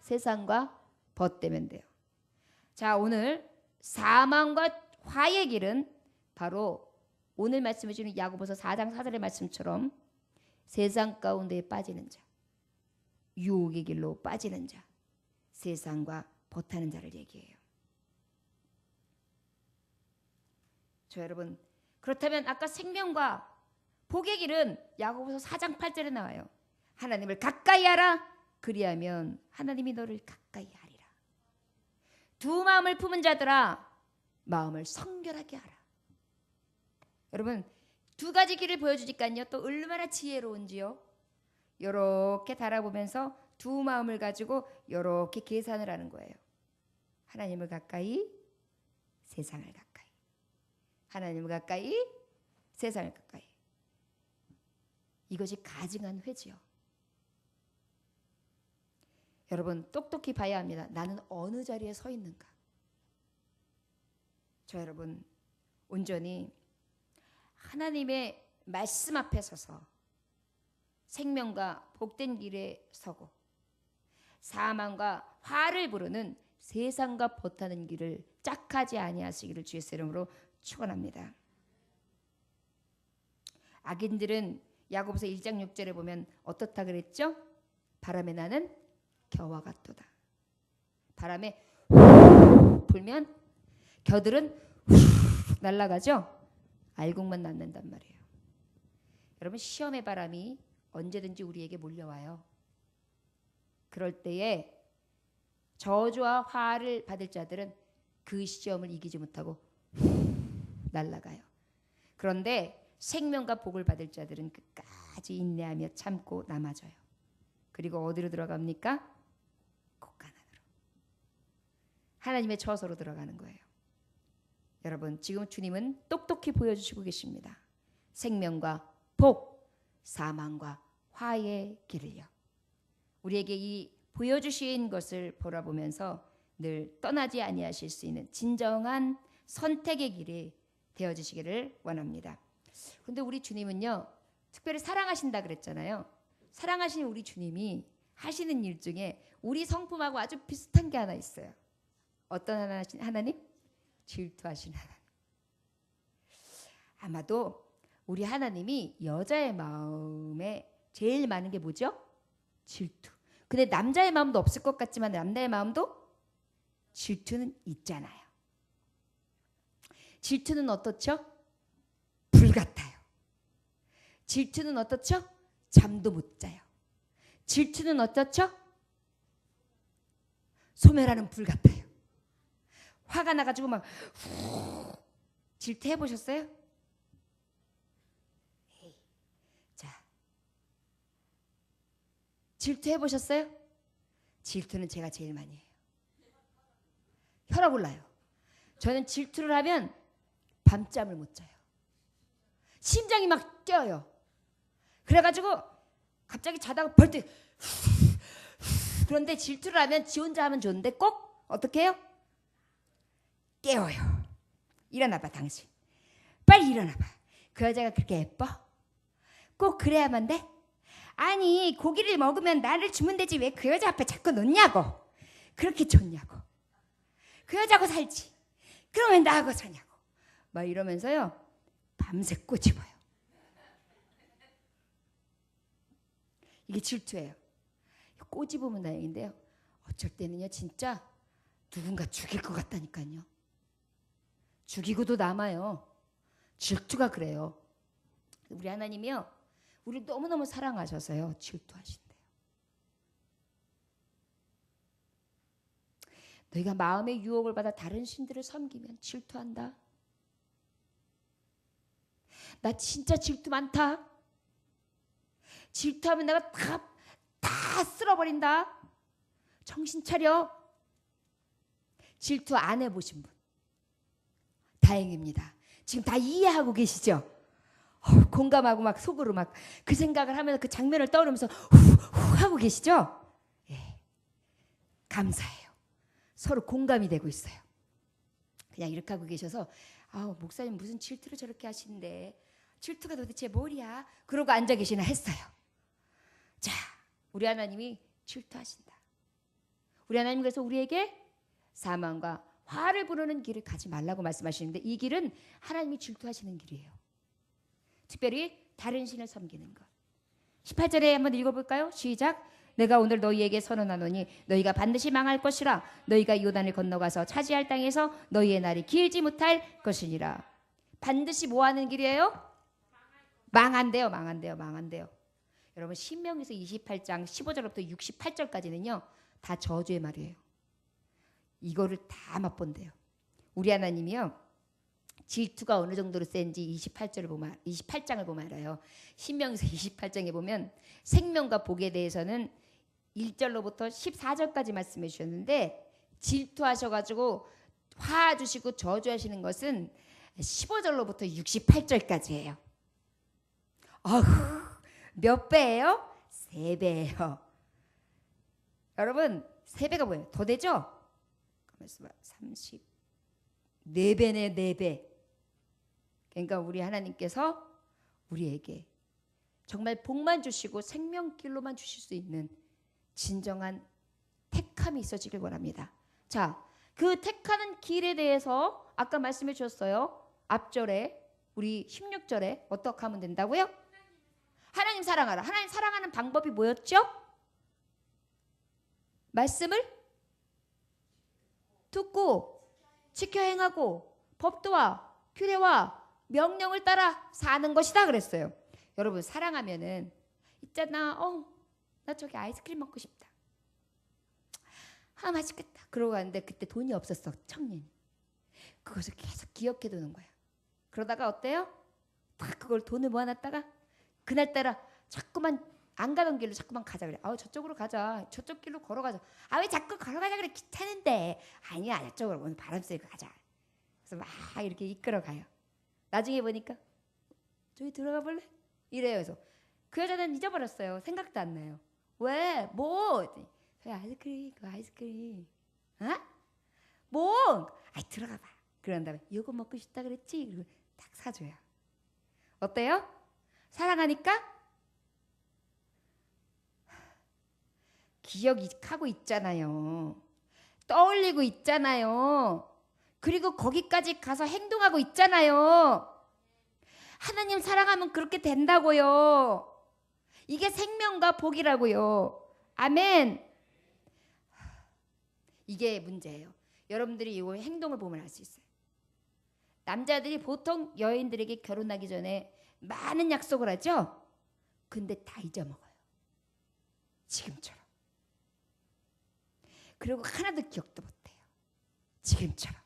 세상과 벗되면 돼요. 자, 오늘 사망과 화의 길은 바로 오늘 말씀해 주는 야고보서 4장 4절의 말씀처럼 세상 가운데에 빠지는 자, 유혹의 길로 빠지는 자, 세상과 벗하는 자를 얘기해요. 여러분, 그렇다면 아까 생명과 복의 길은 야고보서 4장 8절에 나와요. 하나님을 가까이 하라. 그리하면 하나님이 너를 가까이 하리라. 두 마음을 품은 자들아, 마음을 성결하게 하라. 여러분, 두 가지 길을 보여주니까요, 또 얼마나 지혜로운지요. 이렇게 달아보면서 두 마음을 가지고 이렇게 계산을 하는 거예요. 하나님을 가까이, 세상을 가까이. 하나님을 가까이, 세상을 가까이. 이것이 가증한 회지요. 여러분, 똑똑히 봐야 합니다. 나는 어느 자리에 서 있는가. 여러분, 온전히 하나님의 말씀 앞에 서서 생명과 복된 길에 서고 사망과 화를 부르는 세상과 벗하는 길을 짝하지 아니하시기를 주의 이름으로 축원합니다. 악인들은 야고보서 1장 6절에 보면 어떻다 그랬죠? 바람에 나는 겨와 같도다. 바람에 불면 겨들은 날아가죠? 알곡만 낳는단 말이에요. 여러분, 시험의 바람이 언제든지 우리에게 몰려와요. 그럴 때에 저주와 화를 받을 자들은 그 시험을 이기지 못하고 날아가요. 그런데 생명과 복을 받을 자들은 끝까지 인내하며 참고 남아져요. 그리고 어디로 들어갑니까? 곳간안으로. 하나님의 처소로 들어가는 거예요. 여러분, 지금 주님은 똑똑히 보여주시고 계십니다. 생명과 복, 사망과 화의 길을요. 우리에게 이 보여주신 것을 보라보면서 늘 떠나지 아니하실 수 있는 진정한 선택의 길이 되어지시기를 원합니다. 그런데 우리 주님은요, 특별히 사랑하신다 그랬잖아요. 사랑하시는 우리 주님이 하시는 일 중에 우리 성품하고 아주 비슷한 게 하나 있어요. 어떤 하나님? 질투하신 하나님. 아마도 우리 하나님이 여자의 마음에 제일 많은 게 뭐죠? 질투. 근데 남자의 마음도 없을 것 같지만 남자의 마음도 질투는 있잖아요. 질투는 어떻죠? 불 같아요. 질투는 어떻죠? 잠도 못 자요. 질투는 어떻죠? 소멸하는 불 같아요. 화가 나가지고 막 질투해 보셨어요? 자, 질투해 보셨어요? 질투는 제가 제일 많이 해요. 혈압 올라요. 저는 질투를 하면 밤잠을 못 자요. 심장이 막 뛰어요. 그래가지고 갑자기 자다가 벌떡. 그런데 질투를 하면 지 혼자 하면 좋은데 꼭 어떻게 해요? 깨워요. 일어나봐 당신. 빨리 일어나봐. 그 여자가 그렇게 예뻐? 꼭 그래야만 돼? 아니, 고기를 먹으면 나를 주면 되지 왜 그 여자 앞에 자꾸 놓냐고. 그렇게 좋냐고. 그 여자하고 살지. 그러면 나하고 사냐고. 막 이러면서요, 밤새 꼬집어요. 이게 질투예요. 꼬집으면 다행인데요, 어쩔 때는요 진짜 누군가 죽일 것 같다니까요. 죽이고도 남아요. 질투가 그래요. 우리 하나님이요, 우리 너무너무 사랑하셔서요 질투하신대요. 너희가 마음의 유혹을 받아 다른 신들을 섬기면 질투한다. 나 진짜 질투 많다. 질투하면 내가 다 쓸어버린다. 정신 차려. 질투 안 해보신 분 다행입니다. 지금 다 이해하고 계시죠? 공감하고 막 속으로 막 그 생각을 하면서 그 장면을 떠오르면서 후 하고 계시죠? 예, 감사해요. 서로 공감이 되고 있어요. 그냥 이렇게 하고 계셔서 목사님 무슨 질투를 저렇게 하시는데 질투가 도대체 뭐야? 그러고 앉아 계시나 했어요. 자, 우리 하나님이 질투하신다. 우리 하나님 그래서 우리에게 사망과 화를 부르는 길을 가지 말라고 말씀하시는데 이 길은 하나님이 질투하시는 길이에요. 특별히 다른 신을 섬기는 것. 18절에 한번 읽어볼까요? 시작. 내가 오늘 너희에게 선언하노니 너희가 반드시 망할 것이라. 너희가 요단을 건너가서 차지할 땅에서 너희의 날이 길지 못할 것이니라. 반드시 뭐 하는 길이에요? 망한대요. 여러분 신명기서 28장 15절부터 68절까지는요. 다 저주의 말이에요. 이거를 다 맛본대요. 우리 하나님이요. 질투가 어느 정도로 센지 28장을 보면 알아요. 신명기서 28장에 보면 생명과 복에 대해서는 1절로부터 14절까지 말씀해 주셨는데 질투하셔가지고 화 주시고 저주하시는 것은 15절로부터 68절까지예요. 몇 배예요? 3배예요. 여러분 3배가 뭐예요? 더 되죠? 34배네 4배. 그러니까 우리 하나님께서 우리에게 정말 복만 주시고 생명길로만 주실 수 있는 진정한 택함이 있어지길 원합니다. 자, 그 택하는 길에 대해서 아까 말씀해 주셨어요. 앞절에 우리 16절에 어떻게 하면 된다고요? 하나님 사랑하라. 하나님 사랑하는 방법이 뭐였죠? 말씀을 듣고 지켜 행하고 법도와 규례와 명령을 따라 사는 것이다 그랬어요. 여러분 사랑하면은 있잖아. 나 저기 아이스크림 먹고 싶다. 맛있겠다. 그러고 갔는데 그때 돈이 없었어. 청년이. 그것을 계속 기억해 두는 거야. 그러다가 어때요? 딱 그걸 돈을 모아놨다가 그날따라 자꾸만 안 가던 길로 자꾸만 가자 그래. 저쪽으로 가자. 저쪽 길로 걸어가자. 왜 자꾸 걸어가자 그래. 귀찮은데. 아니야. 저쪽으로 오늘 바람 쐬고 가자. 그래서 막 이렇게 이끌어가요. 나중에 보니까 저기 들어가 볼래? 이래요. 그래서 그 여자는 잊어버렸어요. 생각도 안 나요. 왜? 뭐? 아이스크림. 뭐? 들어가 봐. 그런 다음에 이거 먹고 싶다 그랬지? 그리고 딱 사줘요. 어때요? 사랑하니까 기억하고 있잖아요. 떠올리고 있잖아요. 그리고 거기까지 가서 행동하고 있잖아요. 하나님 사랑하면 그렇게 된다고요. 이게 생명과 복이라고요. 아멘. 이게 문제예요. 여러분들이 이 행동을 보면 알 수 있어요. 남자들이 보통 여인들에게 결혼하기 전에 많은 약속을 하죠. 근데 다 잊어먹어요. 지금처럼. 그리고 하나도 기억도 못해요. 지금처럼.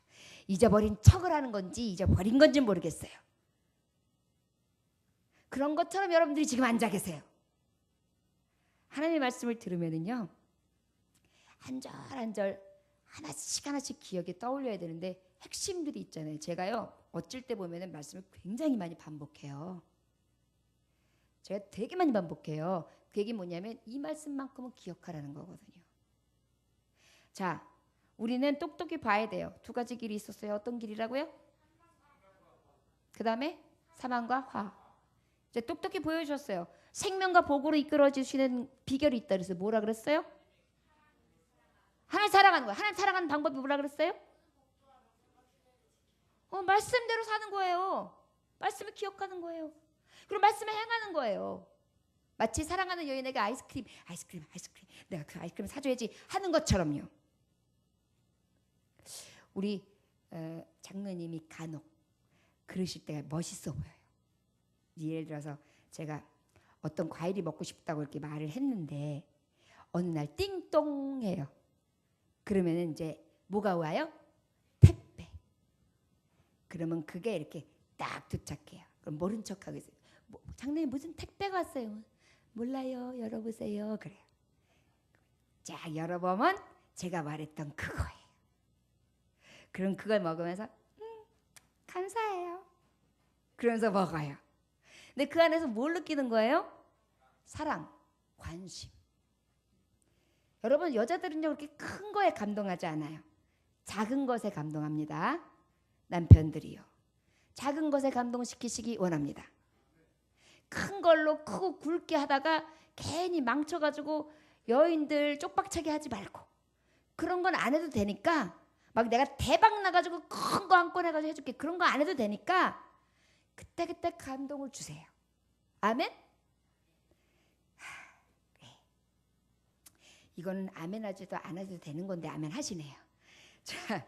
잊어버린 척을 하는 건지 잊어버린 건지 모르겠어요. 그런 것처럼 여러분들이 지금 앉아 계세요. 하나님의 말씀을 들으면은요. 한 절 한 절 하나씩 기억에 떠올려야 되는데 핵심들이 있잖아요. 제가요. 어쩔 때 보면은 말씀을 굉장히 많이 반복해요. 제가 되게 많이 반복해요. 그 얘기 뭐냐면 이 말씀만큼은 기억하라는 거거든요. 자, 우리는 똑똑히 봐야 돼요. 2가지 길이 있었어요. 어떤 길이라고요? 그 다음에 사망과 화. 이제 똑똑히 보여주셨어요. 생명과 복으로 이끌어주시는 비결이 있다 그래서 뭐라 그랬어요? 하나님 사랑하는 거예요. 하나님 사랑하는 방법이 뭐라 그랬어요? 말씀대로 사는 거예요. 말씀을 기억하는 거예요. 그리고 말씀을 행하는 거예요. 마치 사랑하는 여인에게 아이스크림 내가 그 아이스크림 사줘야지 하는 것처럼요. 우리 장로님이 간혹 그러실 때가 멋있어 보여요. 예를 들어서 제가 어떤 과일이 먹고 싶다고 이렇게 말을 했는데 어느 날 띵동해요. 그러면은 이제 뭐가 와요? 택배. 그러면 그게 이렇게 딱 도착해요. 그럼 모른 척하고 있어요. 장로님 무슨 택배가 왔어요? 몰라요. 열어보세요. 그래요. 자, 열어보면 제가 말했던 그거예요. 그럼 그걸 먹으면서 감사해요. 그러면서 먹어요. 근데 그 안에서 뭘 느끼는 거예요? 사랑, 관심. 여러분 여자들은요 그렇게 큰 거에 감동하지 않아요. 작은 것에 감동합니다. 남편들이요. 작은 것에 감동시키시기 원합니다. 큰 걸로 크고 굵게 하다가 괜히 망쳐가지고 여인들 쪽박차게 하지 말고 그런 건 안 해도 되니까 막 내가 대박 나가지고 큰 거 한 건 해가지고 해줄게 그런 거 안 해도 되니까 그때그때 감동을 주세요. 아멘? 네. 이거는 아멘 하지도 안 해도 되는 건데 아멘 하시네요. 자,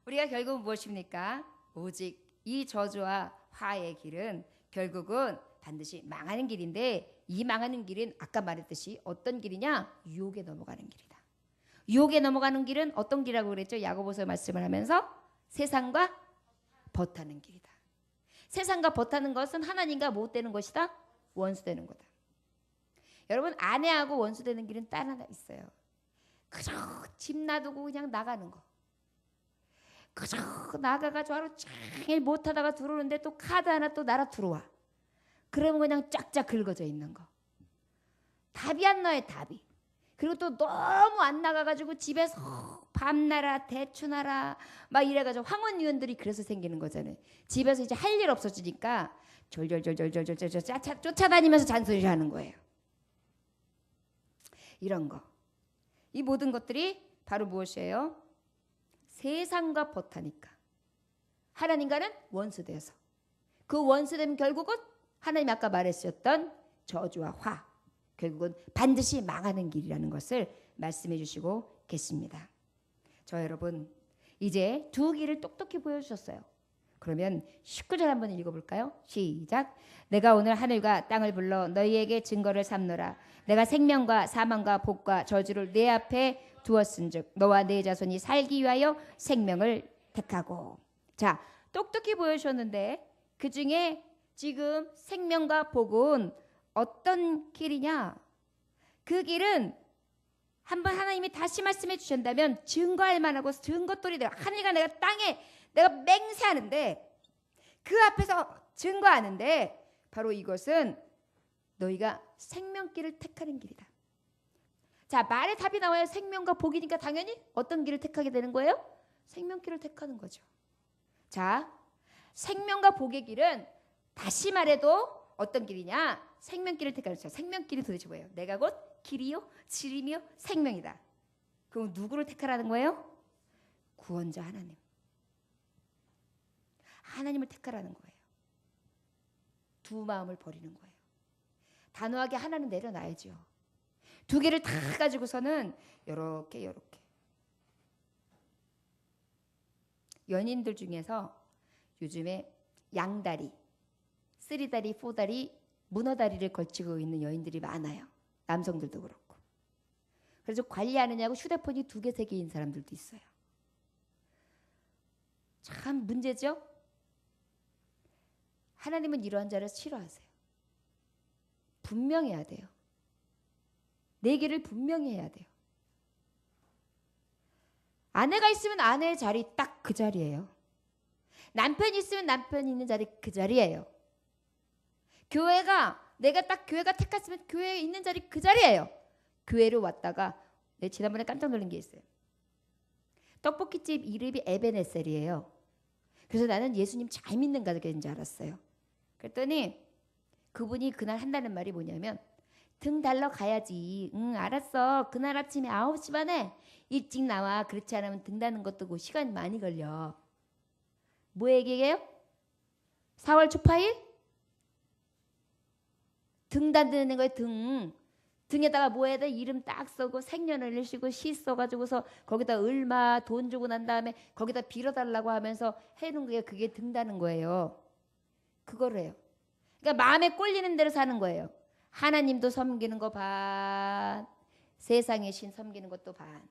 우리가 결국 무엇입니까? 오직 이 저주와 화의 길은 결국은 반드시 망하는 길인데 이 망하는 길은 아까 말했듯이 어떤 길이냐? 유혹에 넘어가는 길이다. 유혹에 넘어가는 길은 어떤 길이라고 그랬죠? 야고보서 말씀을 하면서 세상과 벗하는 길이다. 세상과 벗하는 것은 하나님과 못 되는 것이다? 원수되는 거다. 여러분 아내하고 원수되는 길은 딱 하나 있어요. 그저 집 놔두고 그냥 나가는 거. 그저 나가가지고 하루 종일 못하다가 들어오는데 또 카드 하나 또 날아 들어와. 그러면 그냥 쫙쫙 긁어져 있는 거. 답이 안 나요. 답이. 그리고 또 너무 안 나가가지고 집에서 밤나라 대추나라 막 이래가지고 황혼유연들이 그래서 생기는 거잖아요. 집에서 이제 할 일 없어지니까 졸졸졸졸졸졸 쫓아다니면서 잔소리를 하는 거예요. 이런 거. 이 모든 것들이 바로 무엇이에요? 세상과 벗하니까 하나님과는 원수돼서 그 원수되면 결국은 하나님 아까 말했었던 저주와 화 결국은 반드시 망하는 길이라는 것을 말씀해 주시고 계십니다. 저 여러분 이제 두 길을 똑똑히 보여주셨어요. 그러면 19절 한번 읽어볼까요? 시작. 내가 오늘 하늘과 땅을 불러 너희에게 증거를 삼노라. 내가 생명과 사망과 복과 저주를 내 앞에 두었은즉 너와 내 자손이 살기 위하여 생명을 택하고. 자, 똑똑히 보여주셨는데 그 중에 지금 생명과 복은 어떤 길이냐? 그 길은 한번 하나님이 다시 말씀해 주신다면 증거할 만하고 증거돌이 되고 하늘과 내가 땅에 내가 맹세하는데 그 앞에서 증거하는데 바로 이것은 너희가 생명길을 택하는 길이다. 자, 말에 답이 나와요. 생명과 복이니까 당연히 어떤 길을 택하게 되는 거예요? 생명길을 택하는 거죠. 자, 생명과 복의 길은 다시 말해도 어떤 길이냐? 생명길을 택하는 거죠. 생명길이 도대체 뭐예요? 내가 곧 길이요, 진리요, 생명이다. 그럼 누구를 택하라는 거예요? 구원자 하나님. 하나님을 택하라는 거예요. 두 마음을 버리는 거예요. 단호하게 하나는 내려놔야죠. 두 개를 다 가지고서는 요렇게 연인들 중에서 요즘에 양다리, 쓰리다리, 포다리, 문어다리를 걸치고 있는 여인들이 많아요. 남성들도 그렇고. 그래서 관리하느냐고 휴대폰이 2개, 3개인 사람들도 있어요. 참 문제죠? 하나님은 이러한 자를 싫어하세요. 분명해야 돼요. 내 길을 분명히 해야 돼요. 아내가 있으면 아내의 자리 딱 그 자리예요. 남편이 있으면 남편이 있는 자리 그 자리예요. 내가 딱 교회가 택했으면 교회에 있는 자리 그 자리예요. 교회를 왔다가 지난번에 깜짝 놀란 게 있어요. 떡볶이집 이름이 에베네셀이에요. 그래서 나는 예수님 잘 믿는 가족인 줄 알았어요. 그랬더니 그분이 그날 한다는 말이 뭐냐면 등 달러 가야지. 응, 알았어. 그날 아침에 9시 반에 일찍 나와. 그렇지 않으면 등 다는 것도 시간이 많이 걸려. 뭐 얘기해요? 4월 초파일? 등 단드는 거예요. 등에다가 뭐 해야 돼? 이름 딱 써고 생년을 일시고 시 써가지고서 거기다 얼마 돈 주고 난 다음에 거기다 빌어달라고 하면서 해놓은 게 그게 등 다는 거예요. 그거를 해요. 그러니까 마음에 꼴리는 대로 사는 거예요. 하나님도 섬기는 거 반, 세상의 신 섬기는 것도 반.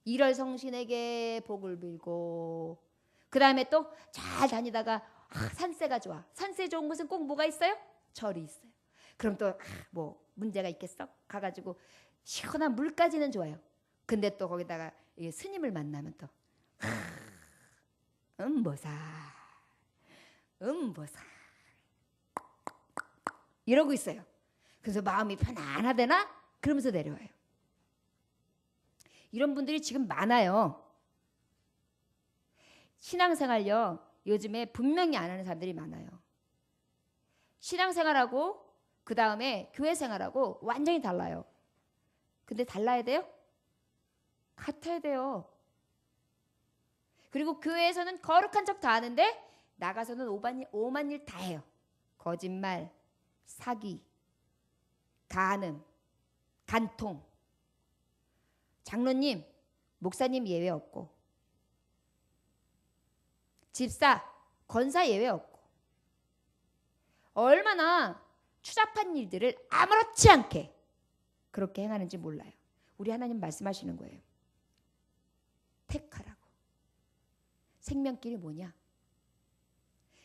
일월 성신에게 복을 빌고, 그 다음에 또 잘 다니다가 산세가 좋아. 산세 좋은 곳은 꼭 뭐가 있어요? 절이 있어요. 그럼 또 뭐 문제가 있겠어? 가가지고 시원한 물까지는 좋아요. 근데 또 거기다가 스님을 만나면 또 음보사 이러고 있어요. 그래서 마음이 편안하대나? 그러면서 내려와요. 이런 분들이 지금 많아요. 신앙생활요, 요즘에 분명히 안 하는 사람들이 많아요. 신앙생활하고 그 다음에 교회생활하고 완전히 달라요. 근데 달라야 돼요? 같아야 돼요. 그리고 교회에서는 거룩한 척 다 하는데 나가서는 오만 일 다 해요. 거짓말, 사기, 간음, 간통. 장로님, 목사님 예외 없고, 집사, 권사 예외 없고, 얼마나 추잡한 일들을 아무렇지 않게 그렇게 행하는지 몰라요. 우리 하나님 말씀하시는 거예요. 택하라고. 생명길이 뭐냐?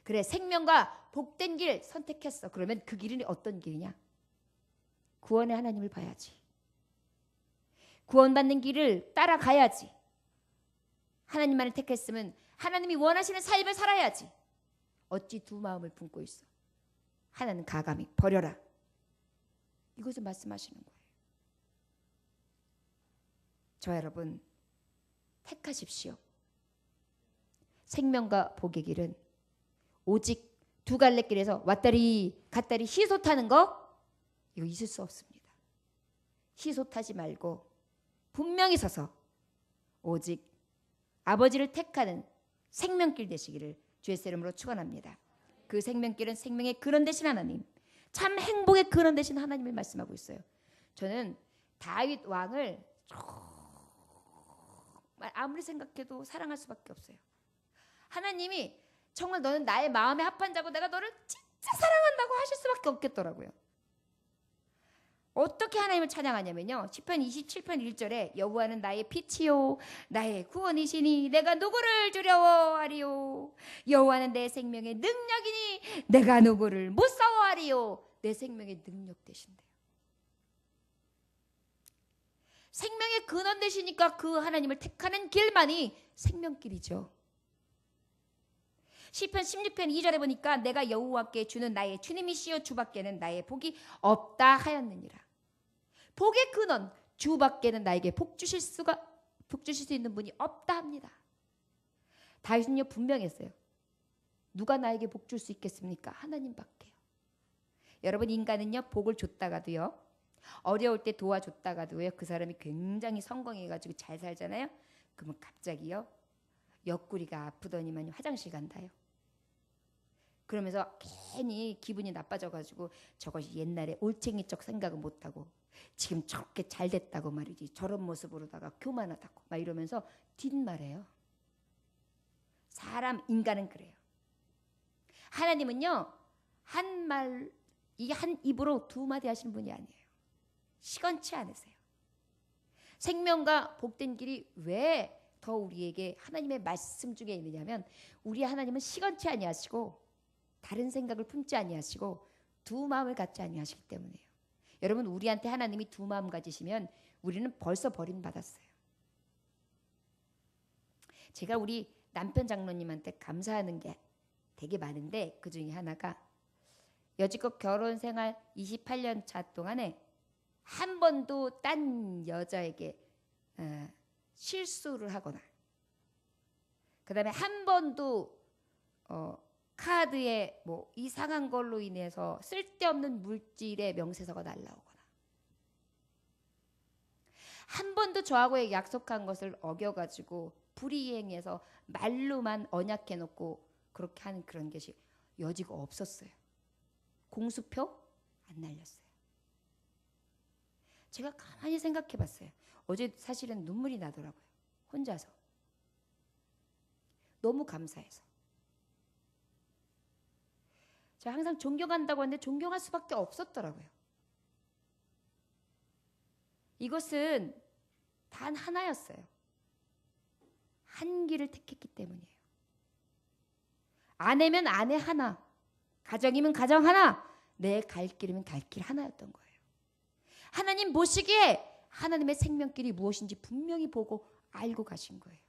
그래, 생명과 복된 길 선택했어. 그러면 그 길은 어떤 길이냐? 구원의 하나님을 봐야지. 구원받는 길을 따라가야지. 하나님만을 택했으면 하나님이 원하시는 삶을 살아야지. 어찌 두 마음을 품고 있어? 하나는 가감히 버려라. 이것을 말씀하시는 거예요. 저 여러분, 택하십시오. 생명과 복의 길은 오직 두 갈래 길에서 왔다리 갔다리 시소 타는 거, 이거 있을 수 없습니다. 시소 타지 말고 분명히 서서 오직 아버지를 택하는 생명길 되시기를 주의 이름으로 축원합니다. 그 생명길은 생명의 근원 되신 하나님, 참 행복의 근원 되신 하나님을 말씀하고 있어요. 저는 다윗 왕을 정말 아무리 생각해도 사랑할 수밖에 없어요. 하나님이 정말 너는 나의 마음에 합한 자고 내가 너를 진짜 사랑한다고 하실 수밖에 없겠더라고요. 어떻게 하나님을 찬양하냐면요, 시편 27편 1절에 여호와는 나의 빛이요 나의 구원이시니 내가 누구를 두려워하리요. 여호와는 내 생명의 능력이니 내가 누구를 무서워하리요. 내 생명의 능력 되신대요. 생명의 근원 되시니까 그 하나님을 택하는 길만이 생명길이죠. 시편 16편 2절에 보니까 내가 여호와께 주는 나의 주님이시여 주밖에는 나의 복이 없다 하였느니라. 복의 근원 주밖에는 나에게 복 주실 수 있는 분이 없다 합니다. 다윗은요 분명했어요. 누가 나에게 복 줄 수 있겠습니까? 하나님밖에요. 여러분, 인간은요 복을 줬다가도요, 어려울 때 도와줬다가도요, 그 사람이 굉장히 성공해가지고 잘 살잖아요. 그러면 갑자기요 옆구리가 아프더니만 화장실 간다요. 그러면서 괜히 기분이 나빠져가지고 저것이 옛날에 올챙이적 생각은 못하고 지금 저렇게 잘 됐다고 말이지, 저런 모습으로다가 교만하다고 막 이러면서 뒷말해요. 사람, 인간은 그래요. 하나님은요 한 입으로 두 마디 하시는 분이 아니에요. 시건치 않으세요. 생명과 복된 길이 왜 더 우리에게 하나님의 말씀 중에 있느냐면, 우리 하나님은 시건치 아니하시고 다른 생각을 품지 아니하시고 두 마음을 갖지 아니하시기 때문이에요. 여러분, 우리한테 하나님이 두 마음 가지시면 우리는 벌써 버림받았어요. 제가 우리 남편 장로님한테 감사하는 게 되게 많은데, 그 중에 하나가 여지껏 결혼 생활 28년 차 동안에 한 번도 딴 여자에게 실수를 하거나, 그 다음에 한 번도 카드에 뭐 이상한 걸로 인해서 쓸데없는 물질의 명세서가 날라오거나, 한 번도 저하고 약속한 것을 어겨가지고 불이행해서 말로만 언약해놓고 그렇게 하는 그런 것이 여지가 없었어요. 공수표 안 날렸어요. 제가 가만히 생각해봤어요. 어제 사실은 눈물이 나더라고요. 혼자서. 너무 감사해서. 제가 항상 존경한다고 하는데 존경할 수밖에 없었더라고요. 이것은 단 하나였어요. 한 길을 택했기 때문이에요. 아내면 아내 하나, 가정이면 가정 하나, 내 갈 길이면 갈 길 하나였던 거예요. 하나님 보시기에 하나님의 생명길이 무엇인지 분명히 보고 알고 가신 거예요.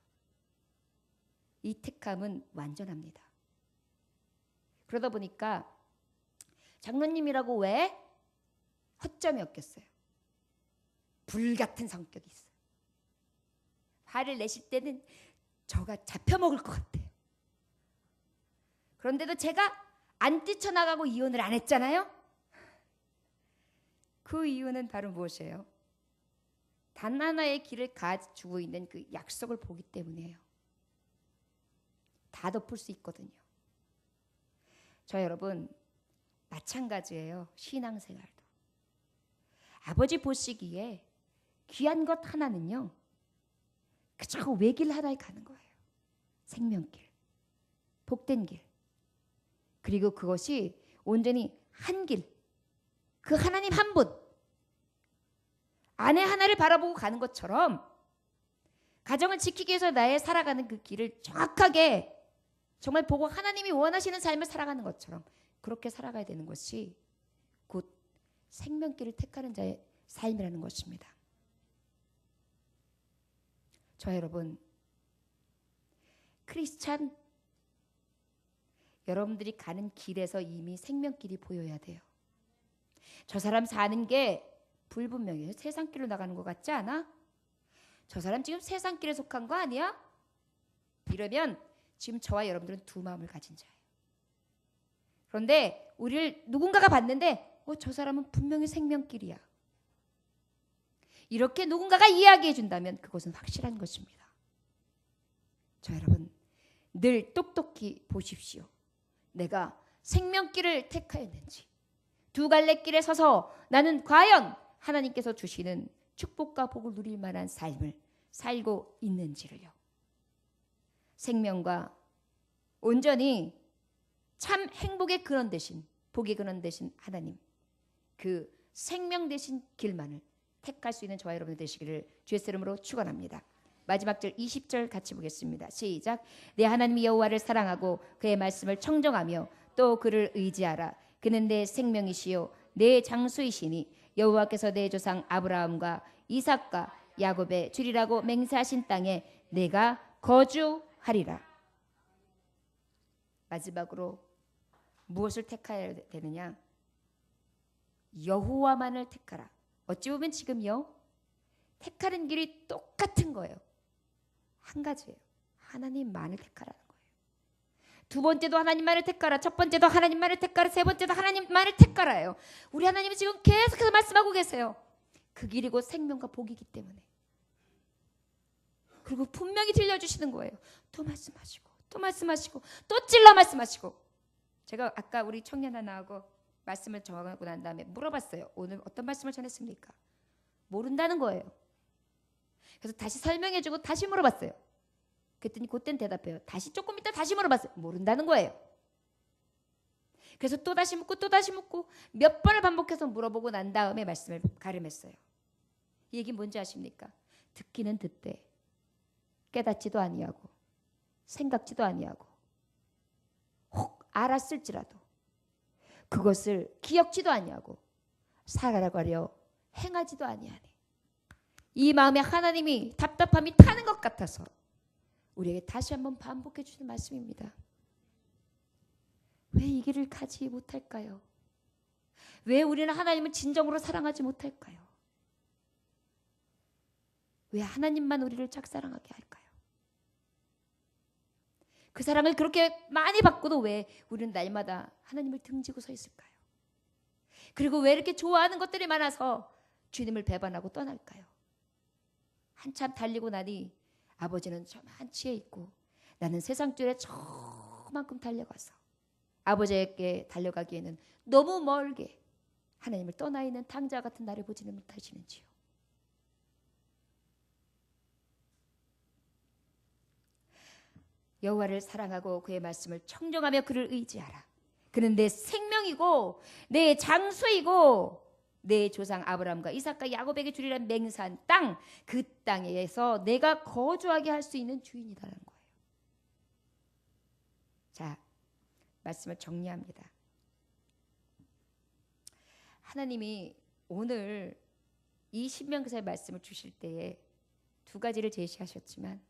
이 택함은 완전합니다. 그러다 보니까 장로님이라고 왜 허점이 없겠어요? 불같은 성격이 있어요. 화를 내실 때는 저가 잡혀먹을 것 같아요. 그런데도 제가 안 뛰쳐나가고 이혼을 안 했잖아요. 그 이유는 바로 무엇이에요? 단 하나의 길을 가지고 있는 그 약속을 보기 때문이에요. 다 덮을 수 있거든요. 저 여러분 마찬가지예요. 신앙생활도. 아버지 보시기에 귀한 것 하나는요. 그저 외길 하나에 가는 거예요. 생명길, 복된 길. 그리고 그것이 온전히 한 길, 그 하나님 한 분, 아내 하나를 바라보고 가는 것처럼 가정을 지키기 위해서 나의 살아가는 그 길을 정확하게 정말 보고 하나님이 원하시는 삶을 살아가는 것처럼 그렇게 살아가야 되는 것이 곧 생명길을 택하는 자의 삶이라는 것입니다. 저 여러분, 크리스찬 여러분들이 가는 길에서 이미 생명길이 보여야 돼요. 저 사람 사는 게 불분명해요. 세상길로 나가는 것 같지 않아? 저 사람 지금 세상길에 속한 거 아니야? 이러면 지금 저와 여러분들은 두 마음을 가진 자예요. 그런데 우리를 누군가가 봤는데 저 사람은 분명히 생명길이야. 이렇게 누군가가 이야기해 준다면 그것은 확실한 것입니다. 저 여러분 늘 똑똑히 보십시오. 내가 생명길을 택하였는지, 두 갈래 길에 서서 나는 과연 하나님께서 주시는 축복과 복을 누릴 만한 삶을 살고 있는지를요. 생명과 온전히 참 행복의 근원 되신, 복의 근원 되신 하나님, 그 생명 되신 길만을 택할 수 있는 저와 여러분들 되시기를 주의 이름으로 축원합니다. 마지막 절 20절 같이 보겠습니다. 시작. 내 하나님 여호와를 사랑하고 그의 말씀을 청정하며 또 그를 의지하라. 그는 내 생명이시요 내 장수이시니 여호와께서 내 조상 아브라함과 이삭과 야곱의 주리라고 맹세하신 땅에 내가 거주하리라. 마지막으로 무엇을 택해야 되느냐? 여호와만을 택하라. 어찌 보면 지금요 택하는 길이 똑같은 거예요. 한 가지예요. 하나님만을 택하라는 거예요. 두 번째도 하나님만을 택하라. 첫 번째도 하나님만을 택하라. 세 번째도 하나님만을 택하라예요. 우리 하나님이 지금 계속해서 말씀하고 계세요. 그 길이 곧 생명과 복이기 때문에. 그리고 분명히 들려주시는 거예요. 또 말씀하시고 또 말씀하시고 또 찔러 말씀하시고. 제가 아까 우리 청년 하나하고 말씀을 정하고 난 다음에 물어봤어요. 오늘 어떤 말씀을 전했습니까? 모른다는 거예요. 그래서 다시 설명해주고 다시 물어봤어요. 그랬더니 그때는 대답해요. 다시 조금 있다 다시 물어봤어요. 모른다는 거예요. 그래서 또 다시 묻고 또 다시 묻고 몇 번을 반복해서 물어보고 난 다음에 말씀을 가름했어요. 이 얘기 뭔지 아십니까? 듣기는 듣되 깨닫지도 아니하고 생각지도 아니하고 혹 알았을지라도 그것을 기억지도 아니하고 살아가려 행하지도 아니하니 이 마음에 하나님이 답답함이 타는 것 같아서 우리에게 다시 한번 반복해 주시는 말씀입니다. 왜 이 길을 가지 못할까요? 왜 우리는 하나님을 진정으로 사랑하지 못할까요? 왜 하나님만 우리를 짝사랑하게 할까요? 그 사랑을 그렇게 많이 받고도 왜 우리는 날마다 하나님을 등지고 서 있을까요? 그리고 왜 이렇게 좋아하는 것들이 많아서 주님을 배반하고 떠날까요? 한참 달리고 나니 아버지는 저만치에 있고 나는 세상 줄에 저만큼 달려가서 아버지에게 달려가기에는 너무 멀게 하나님을 떠나 있는 탕자 같은 나를 보지는 못하시는지요. 여호와를 사랑하고 그의 말씀을 청정하며 그를 의지하라. 그는 내 생명이고 내 장수이고 내 조상 아브라함과 이삭과 야곱에게 주리란 맹세한 땅, 그 땅에서 내가 거주하게 할 수 있는 주인이라는 거예요. 자, 말씀을 정리합니다. 하나님이 오늘 이 신명기서의 말씀을 주실 때에 두 가지를 제시하셨지만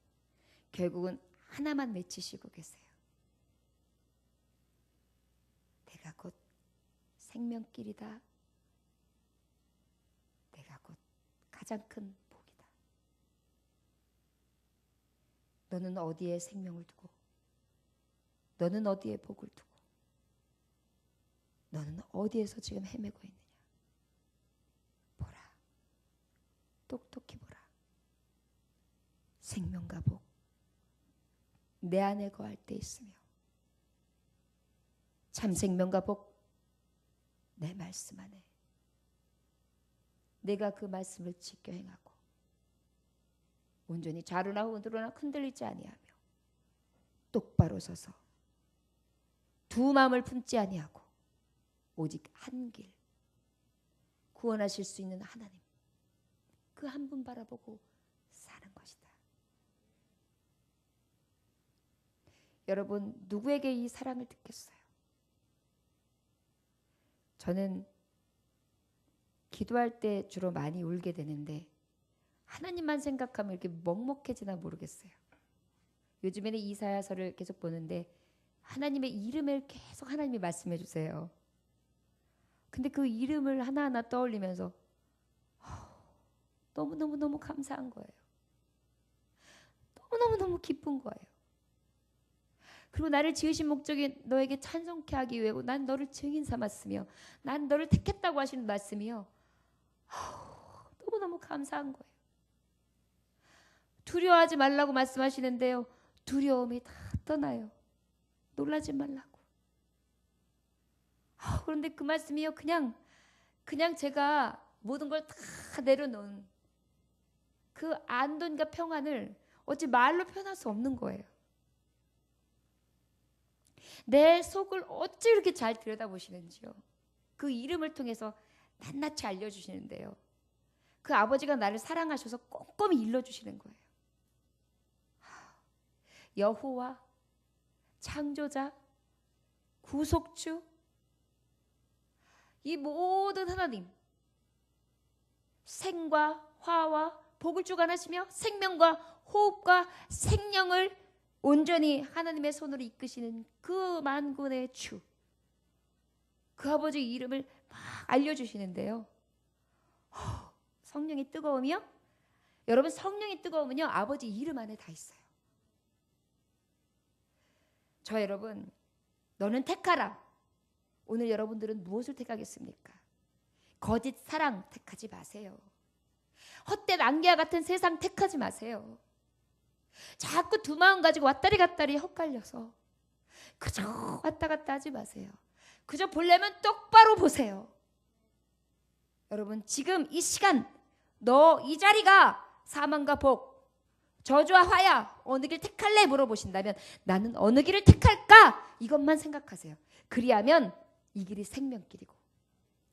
결국은 하나만 외치시고 계세요. 내가 곧 생명길이다. 내가 곧 가장 큰 복이다. 너는 어디에 생명을 두고, 너는 어디에 복을 두고, 너는 어디에서 지금 헤매고 있느냐. 보라, 똑똑히 보라. 생명과 복 내 안에 거할 때 있으며 참 생명과 복 내 말씀 안에, 내가 그 말씀을 지켜 행하고 온전히 좌로나 우로나 흔들리지 아니하며 똑바로 서서 두 마음을 품지 아니하고 오직 한 길, 구원하실 수 있는 하나님, 그 한 분 바라보고 사는 것이다. 여러분, 누구에게 이 사랑을 듣겠어요? 저는 기도할 때 주로 많이 울게 되는데 하나님만 생각하면 이렇게 먹먹해지나 모르겠어요. 요즘에는 이사야서를 계속 보는데 하나님의 이름을 계속 하나님이 말씀해 주세요. 근데 그 이름을 하나하나 떠올리면서 너무너무 감사한 거예요. 너무너무 기쁜 거예요. 그리고 나를 지으신 목적이 너에게 찬송케 하기 위하고 난 너를 증인 삼았으며 난 너를 택했다고 하시는 말씀이요. 너무너무 감사한 거예요. 두려워하지 말라고 말씀하시는데요. 두려움이 다 떠나요. 놀라지 말라고. 그런데 그 말씀이요. 그냥 제가 모든 걸 다 내려놓은 그 안돈과 평안을 어찌 말로 표현할 수 없는 거예요. 내 속을 어찌 이렇게 잘 들여다보시는지요. 그 이름을 통해서 낱낱이 알려주시는데요. 그 아버지가 나를 사랑하셔서 꼼꼼히 일러주시는 거예요. 여호와, 창조자, 구속주, 이 모든 하나님, 생과 화와 복을 주관하시며 생명과 호흡과 생명을 온전히 하나님의 손으로 이끄시는 그 만군의 주, 그 아버지 이름을 막 알려주시는데요. 성령이 뜨거우며, 여러분 성령이 뜨거우면요 아버지 이름 안에 다 있어요. 저 여러분, 너는 택하라. 오늘 여러분들은 무엇을 택하겠습니까? 거짓 사랑 택하지 마세요. 헛된 안개와 같은 세상 택하지 마세요. 자꾸 두 마음 가지고 왔다리 갔다리 헛갈려서 그저 왔다 갔다 하지 마세요. 그저 보려면 똑바로 보세요. 여러분, 지금 이 시간 너 이 자리가 사망과 복, 저주와 화야, 어느 길 택할래 물어보신다면 나는 어느 길을 택할까? 이것만 생각하세요. 그리하면 이 길이 생명길이고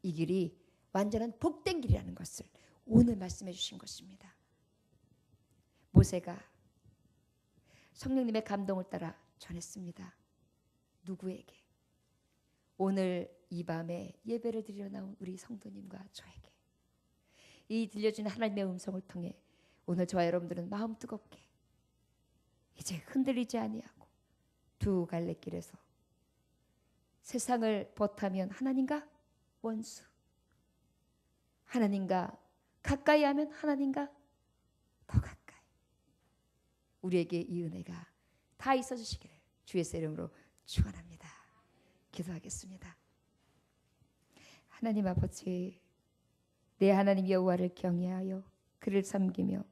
이 길이 완전한 복된 길이라는 것을 오늘 말씀해 주신 것입니다. 모세가 성령님의 감동을 따라 전했습니다. 누구에게? 오늘 이 밤에 예배를 드리러 나온 우리 성도님과 저에게 이 들려주는 하나님의 음성을 통해 오늘 저와 여러분들은 마음 뜨겁게 이제 흔들리지 아니하고 두 갈래길에서 세상을 벗하면 하나님과 원수, 하나님과 가까이 하면 하나님과 더 가까이, 우리에게 이 은혜가 다 있어 주시기를 주의 이름으로 축원합니다. 기도하겠습니다. 하나님 아버지, 내 하나님 여호와를 경외하여 그를 섬기며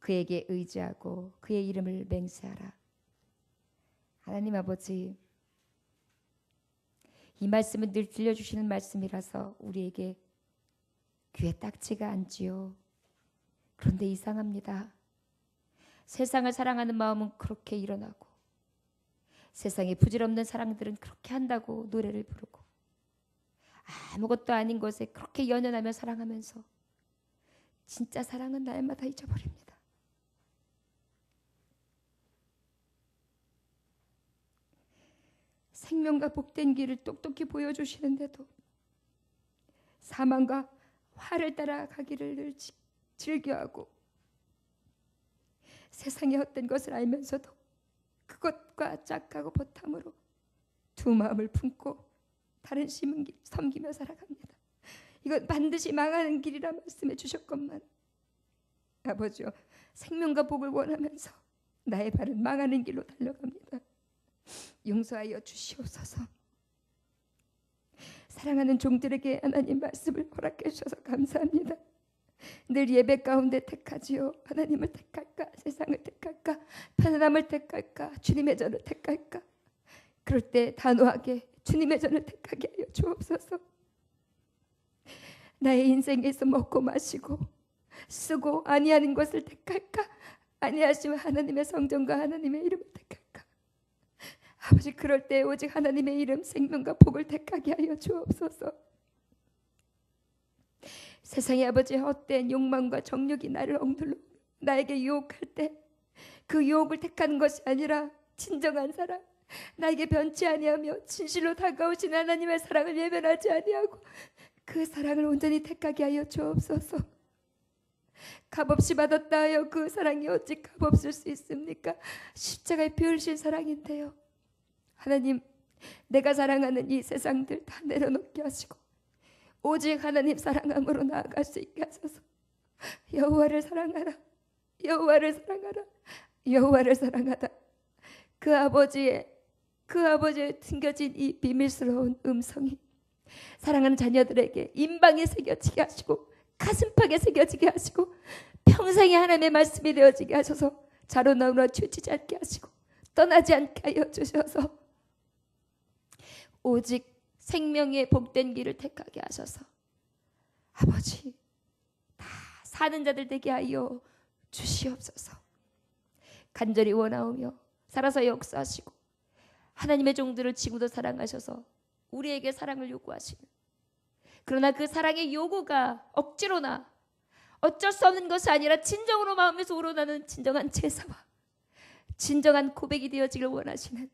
그에게 의지하고 그의 이름을 맹세하라. 하나님 아버지, 이 말씀은 늘 들려주시는 말씀이라서 우리에게 귀에 딱지가 않지요. 그런데 이상합니다. 세상을 사랑하는 마음은 그렇게 일어나고 세상에 부질없는 사랑들은 그렇게 한다고 노래를 부르고 아무것도 아닌 것에 그렇게 연연하며 사랑하면서 진짜 사랑은 날마다 잊어버립니다. 생명과 복된 길을 똑똑히 보여주시는데도 사망과 화를 따라가기를 늘 즐겨하고 세상의 헛된 것을 알면서도 그것과 짝하고 보탐으로 두 마음을 품고 다른 심은 길 섬기며 살아갑니다. 이건 반드시 망하는 길이라 말씀해 주셨건만 아버지요, 생명과 복을 원하면서 나의 발은 망하는 길로 달려갑니다. 용서하여 주시옵소서. 사랑하는 종들에게 하나님 말씀을 허락해 주셔서 감사합니다. 늘 예배 가운데 택하지요. 하나님을 택할까? 세상을 택할까? 편안함을 택할까? 주님의 전을 택할까? 그럴 때 단호하게 주님의 전을 택하게 하여 주옵소서. 나의 인생에서 먹고 마시고 쓰고 아니하는 것을 택할까? 아니하시면 하나님의 성전과 하나님의 이름을 택할까? 아버지, 그럴 때 오직 하나님의 이름, 생명과 복을 택하게 하여 주옵소서. 세상의 아버지 헛된 욕망과 정욕이 나를 억눌러 나에게 유혹할 때 그 유혹을 택하는 것이 아니라 진정한 사랑, 나에게 변치 아니하며 진실로 다가오신 하나님의 사랑을 외면하지 아니하고 그 사랑을 온전히 택하게 하여 주옵소서. 값없이 받았다 하여 그 사랑이 어찌 값없을 수 있습니까? 십자가에 피 흘리신 사랑인데요. 하나님, 내가 사랑하는 이 세상들 다 내려놓게 하시고 오직 하나님 사랑함으로 나아갈 수 있게 하소서. 여호와를 사랑하라, 여호와를 사랑하라, 여호와를 사랑하다. 그 아버지의 숨겨진 이 비밀스러운 음성이 사랑하는 자녀들에게 임방에 새겨지게 하시고 가슴팍에 새겨지게 하시고 평생에 하나님의 말씀이 되어지게 하셔서 자로 나오나 치우치지 않게 하시고 떠나지 않게 하여 주셔서 오직 생명의 복된 길을 택하게 하셔서 아버지 다 사는 자들 되게 하여 주시옵소서. 간절히 원하오며 살아서 역사하시고 하나님의 종들을 지구도 사랑하셔서 우리에게 사랑을 요구하시는, 그러나 그 사랑의 요구가 억지로나 어쩔 수 없는 것이 아니라 진정으로 마음에서 우러나는 진정한 제사와 진정한 고백이 되어지길 원하시는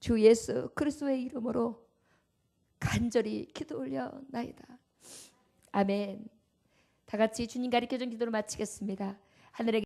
주 예수 그리스도의 이름으로 간절히 기도 올려나이다. 아멘. 다 같이 주님 가르쳐준 기도를 마치겠습니다. 하늘에